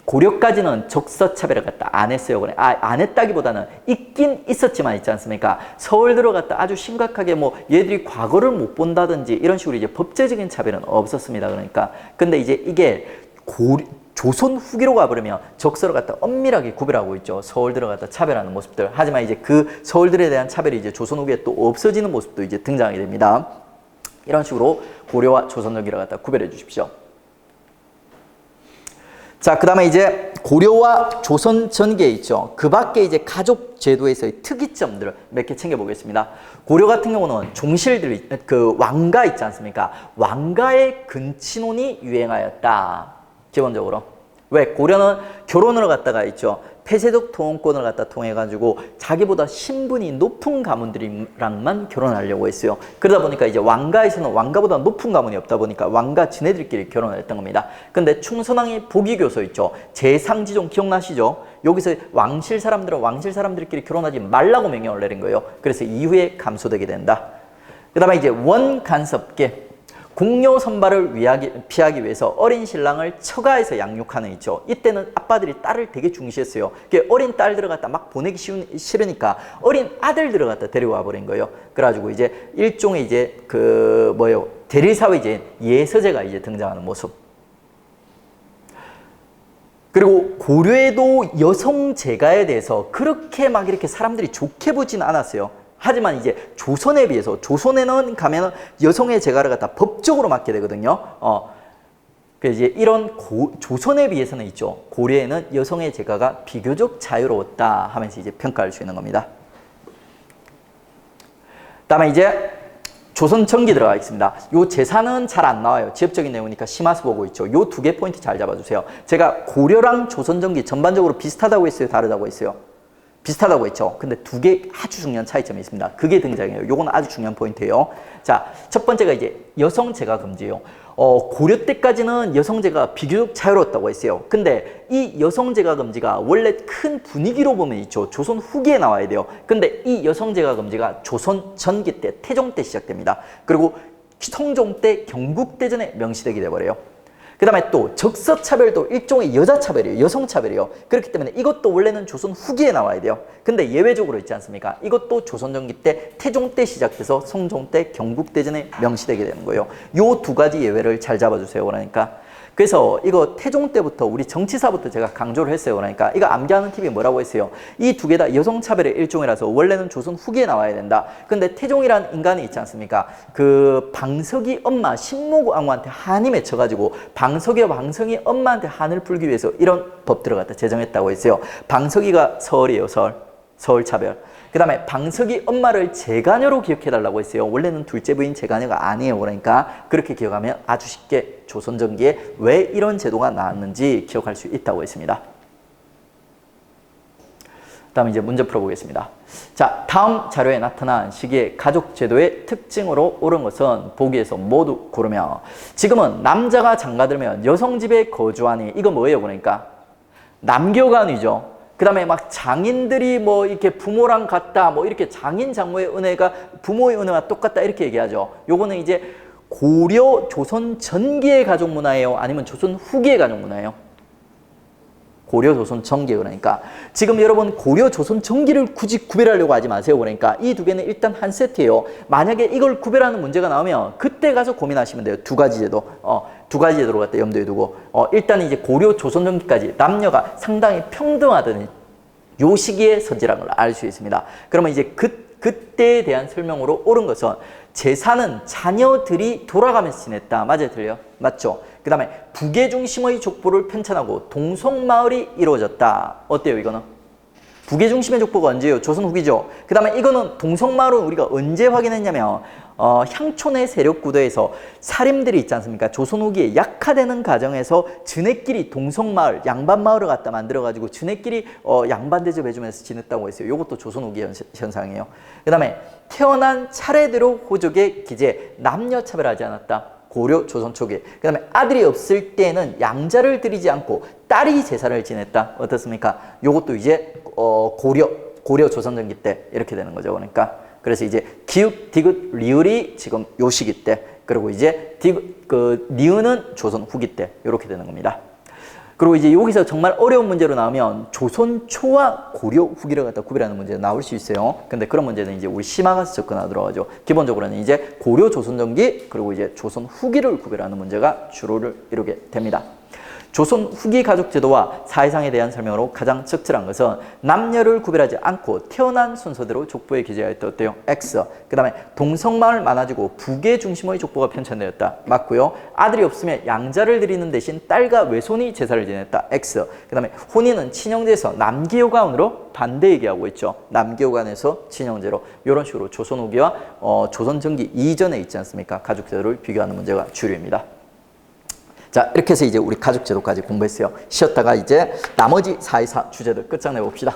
고려까지는 적서차별을 갖다 안 했어요. 안 했다기보다는 있긴 있었지만 있지 않습니까? 서울 들어갔다 아주 심각하게 얘들이 과거를 못 본다든지 이런 식으로 이제 법제적인 차별은 없었습니다. 그러니까. 근데 이제 이게 조선 후기로 가버리면 적서를 갖다 엄밀하게 구별하고 있죠. 서울 들어갔다 차별하는 모습들. 하지만 이제 그 서울들에 대한 차별이 이제 조선 후기에 또 없어지는 모습도 이제 등장하게 됩니다. 이런 식으로 고려와 조선 후기를 갖다 구별해 주십시오. 자, 그 다음에 이제 고려와 조선 전기에 있죠. 그 밖에 이제 가족 제도에서의 특이점들을 몇 개 챙겨보겠습니다. 고려 같은 경우는 종실들이, 왕가 있지 않습니까? 왕가의 근친혼이 유행하였다. 기본적으로. 왜? 고려는 결혼을 갖다가 있죠. 폐쇄적 통혼권을 갖다 통해가지고 자기보다 신분이 높은 가문들이랑만 결혼하려고 했어요. 그러다 보니까 이제 왕가에서는 왕가보다 높은 가문이 없다 보니까 왕가 지네들끼리 결혼을 했던 겁니다. 근데 충선왕의 보기교서 있죠. 제상지종 기억나시죠? 여기서 왕실 사람들은 왕실 사람들끼리 결혼하지 말라고 명령을 내린 거예요. 그래서 이후에 감소되게 된다. 그 다음에 이제 원간섭계. 공료 선발을 피하기 위해서 어린 신랑을 처가에서 양육하는 있죠. 이때는 아빠들이 딸을 되게 중시했어요. 어린 딸들을 갖다 막 보내기 싫으니까 어린 아들들을 갖다 데려와 버린 거예요. 그래가지고 이제 일종의 이제 대리사회제인 예서제가 이제 등장하는 모습. 그리고 고려에도 여성 제가에 대해서 그렇게 막 이렇게 사람들이 좋게 보지는 않았어요. 하지만 이제 조선에 비해서 조선에는 가면 여성의 재가를 갖다 법적으로 맡게 되거든요. 그래서 이제 이런 조선에 비해서는 있죠. 고려에는 여성의 재가가 비교적 자유로웠다 하면서 이제 평가할 수 있는 겁니다. 그다음에 이제 조선 전기 들어가 있습니다. 요 재산은 잘 안 나와요. 지엽적인 내용이니까 심화수 보고 있죠. 요 두 개 포인트 잘 잡아주세요. 제가 고려랑 조선 전기 전반적으로 비슷하다고 했어요, 다르다고 했어요? 비슷하다고 했죠. 근데 두 개 아주 중요한 차이점이 있습니다. 그게 등장해요. 요건 아주 중요한 포인트예요. 자, 첫 번째가 이제 여성 재가 금지예요. 고려 때까지는 여성제가 비교적 자유로웠다고 했어요. 근데 이 여성제가 금지가 원래 큰 분위기로 보면 있죠. 조선 후기에 나와야 돼요. 근데 이 여성제가 금지가 조선 전기 때, 태종 때 시작됩니다. 그리고 성종 때 경국대전에 명시되게 돼버려요. 그 다음에 또 적서차별도 일종의 여자차별이에요. 여성차별이에요. 그렇기 때문에 이것도 원래는 조선 후기에 나와야 돼요. 근데 예외적으로 있지 않습니까? 이것도 조선 전기 때, 태종 때 시작돼서 성종 때 경국대전에 명시되게 되는 거예요. 요 두 가지 예외를 잘 잡아주세요. 그러니까 그래서 이거 태종 때부터 우리 정치사부터 제가 강조를 했어요. 그러니까 이거 암기하는 팁이 뭐라고 했어요? 이 두 개 다 여성차별의 일종이라서 원래는 조선 후기에 나와야 된다. 근데 태종이라는 인간이 있지 않습니까? 그 방석이 엄마 신무왕후한테 한이 맺혀가지고 방석이와 방석이 엄마한테 한을 풀기 위해서 이런 법 들어갔다 제정했다고 했어요. 방석이가 서얼이에요. 서얼차별. 그 다음에 방석이 엄마를 재가녀로 기억해달라고 했어요. 원래는 둘째 부인 재가녀가 아니에요. 그러니까 그렇게 기억하면 아주 쉽게 조선 전기에 왜 이런 제도가 나왔는지 기억할 수 있다고 했습니다. 다음 이제 문제 풀어보겠습니다. 자, 다음 자료에 나타난 시기의 가족 제도의 특징으로 옳은 것은 보기에서 모두 고르며 지금은 남자가 장가들면 여성 집에 거주하니 이거 뭐예요? 그러니까 남교관이죠. 그 다음에 막 장인들이 뭐 이렇게 부모랑 같다, 뭐 이렇게 장인 장모의 은혜가 부모의 은혜와 똑같다 이렇게 얘기하죠. 요거는 이제 고려 조선 전기의 가족 문화예요? 아니면 조선 후기의 가족 문화예요? 고려 조선 전기. 그러니까 지금 여러분 고려 조선 전기를 굳이 구별하려고 하지 마세요. 그러니까 이 두 개는 일단 한 세트예요. 만약에 이걸 구별하는 문제가 나오면 그때 가서 고민하시면 돼요. 두 가지 제도. 두 가지 제도를 갖다 염두에 두고 일단 이제 고려 조선 전기까지 남녀가 상당히 평등하던 요 시기의 선지라는 걸 알 수 있습니다. 그러면 이제 그때에 대한 설명으로 옳은 것은 재산은 자녀들이 돌아가면서 지냈다. 맞아요? 틀려요? 맞죠? 그 다음에 북의 중심의 족보를 편찬하고 동성마을이 이루어졌다. 어때요 이거는? 북의 중심의 족보가 언제예요? 조선 후기죠. 그 다음에 이거는 동성마을은 우리가 언제 확인했냐면 향촌의 세력구도에서 사림들이 있지 않습니까? 조선 후기에 약화되는 과정에서 지네끼리 동성마을, 양반마을을 갖다 만들어가지고 지네끼리 양반 대접해주면서 지냈다고 했어요. 이것도 조선 후기 현상이에요. 그 다음에 태어난 차례대로 호족의 기재, 남녀 차별하지 않았다. 고려 조선 초기. 그 다음에 아들이 없을 때는 양자를 들이지 않고 딸이 제사를 지냈다. 어떻습니까? 요것도 이제 고려 조선 전기 때 이렇게 되는 거죠. 그러니까 그래서 이제 기읍, 디귿, 리을이 지금 요 시기 때, 그리고 이제 니은은 조선 후기 때 이렇게 되는 겁니다. 그리고 이제 여기서 정말 어려운 문제로 나오면 조선 초와 고려 후기를 갖다 구별하는 문제가 나올 수 있어요. 근데 그런 문제는 이제 우리 심화가서 접근하도록 하죠. 기본적으로는 이제 고려 조선 전기 그리고 이제 조선 후기를 구별하는 문제가 주로를 이루게 됩니다. 조선 후기 가족 제도와 사회상에 대한 설명으로 가장 적절한 것은 남녀를 구별하지 않고 태어난 순서대로 족보에 기재하였다. 어때요? X. 그 다음에 동성마을 많아지고 북의 중심의 족보가 편찬되었다. 맞고요. 아들이 없으면 양자를 드리는 대신 딸과 외손이 제사를 지냈다. X. 그 다음에 혼인은 친형제에서 남기호간으로 반대 얘기하고 있죠. 남기호간에서 친형제로 이런 식으로 조선 후기와 조선 전기 이전에 있지 않습니까? 가족 제도를 비교하는 문제가 주류입니다. 자, 이렇게 해서 이제 우리 가족제도까지 공부했어요. 쉬었다가 이제 나머지 424 주제들 끝장내 봅시다.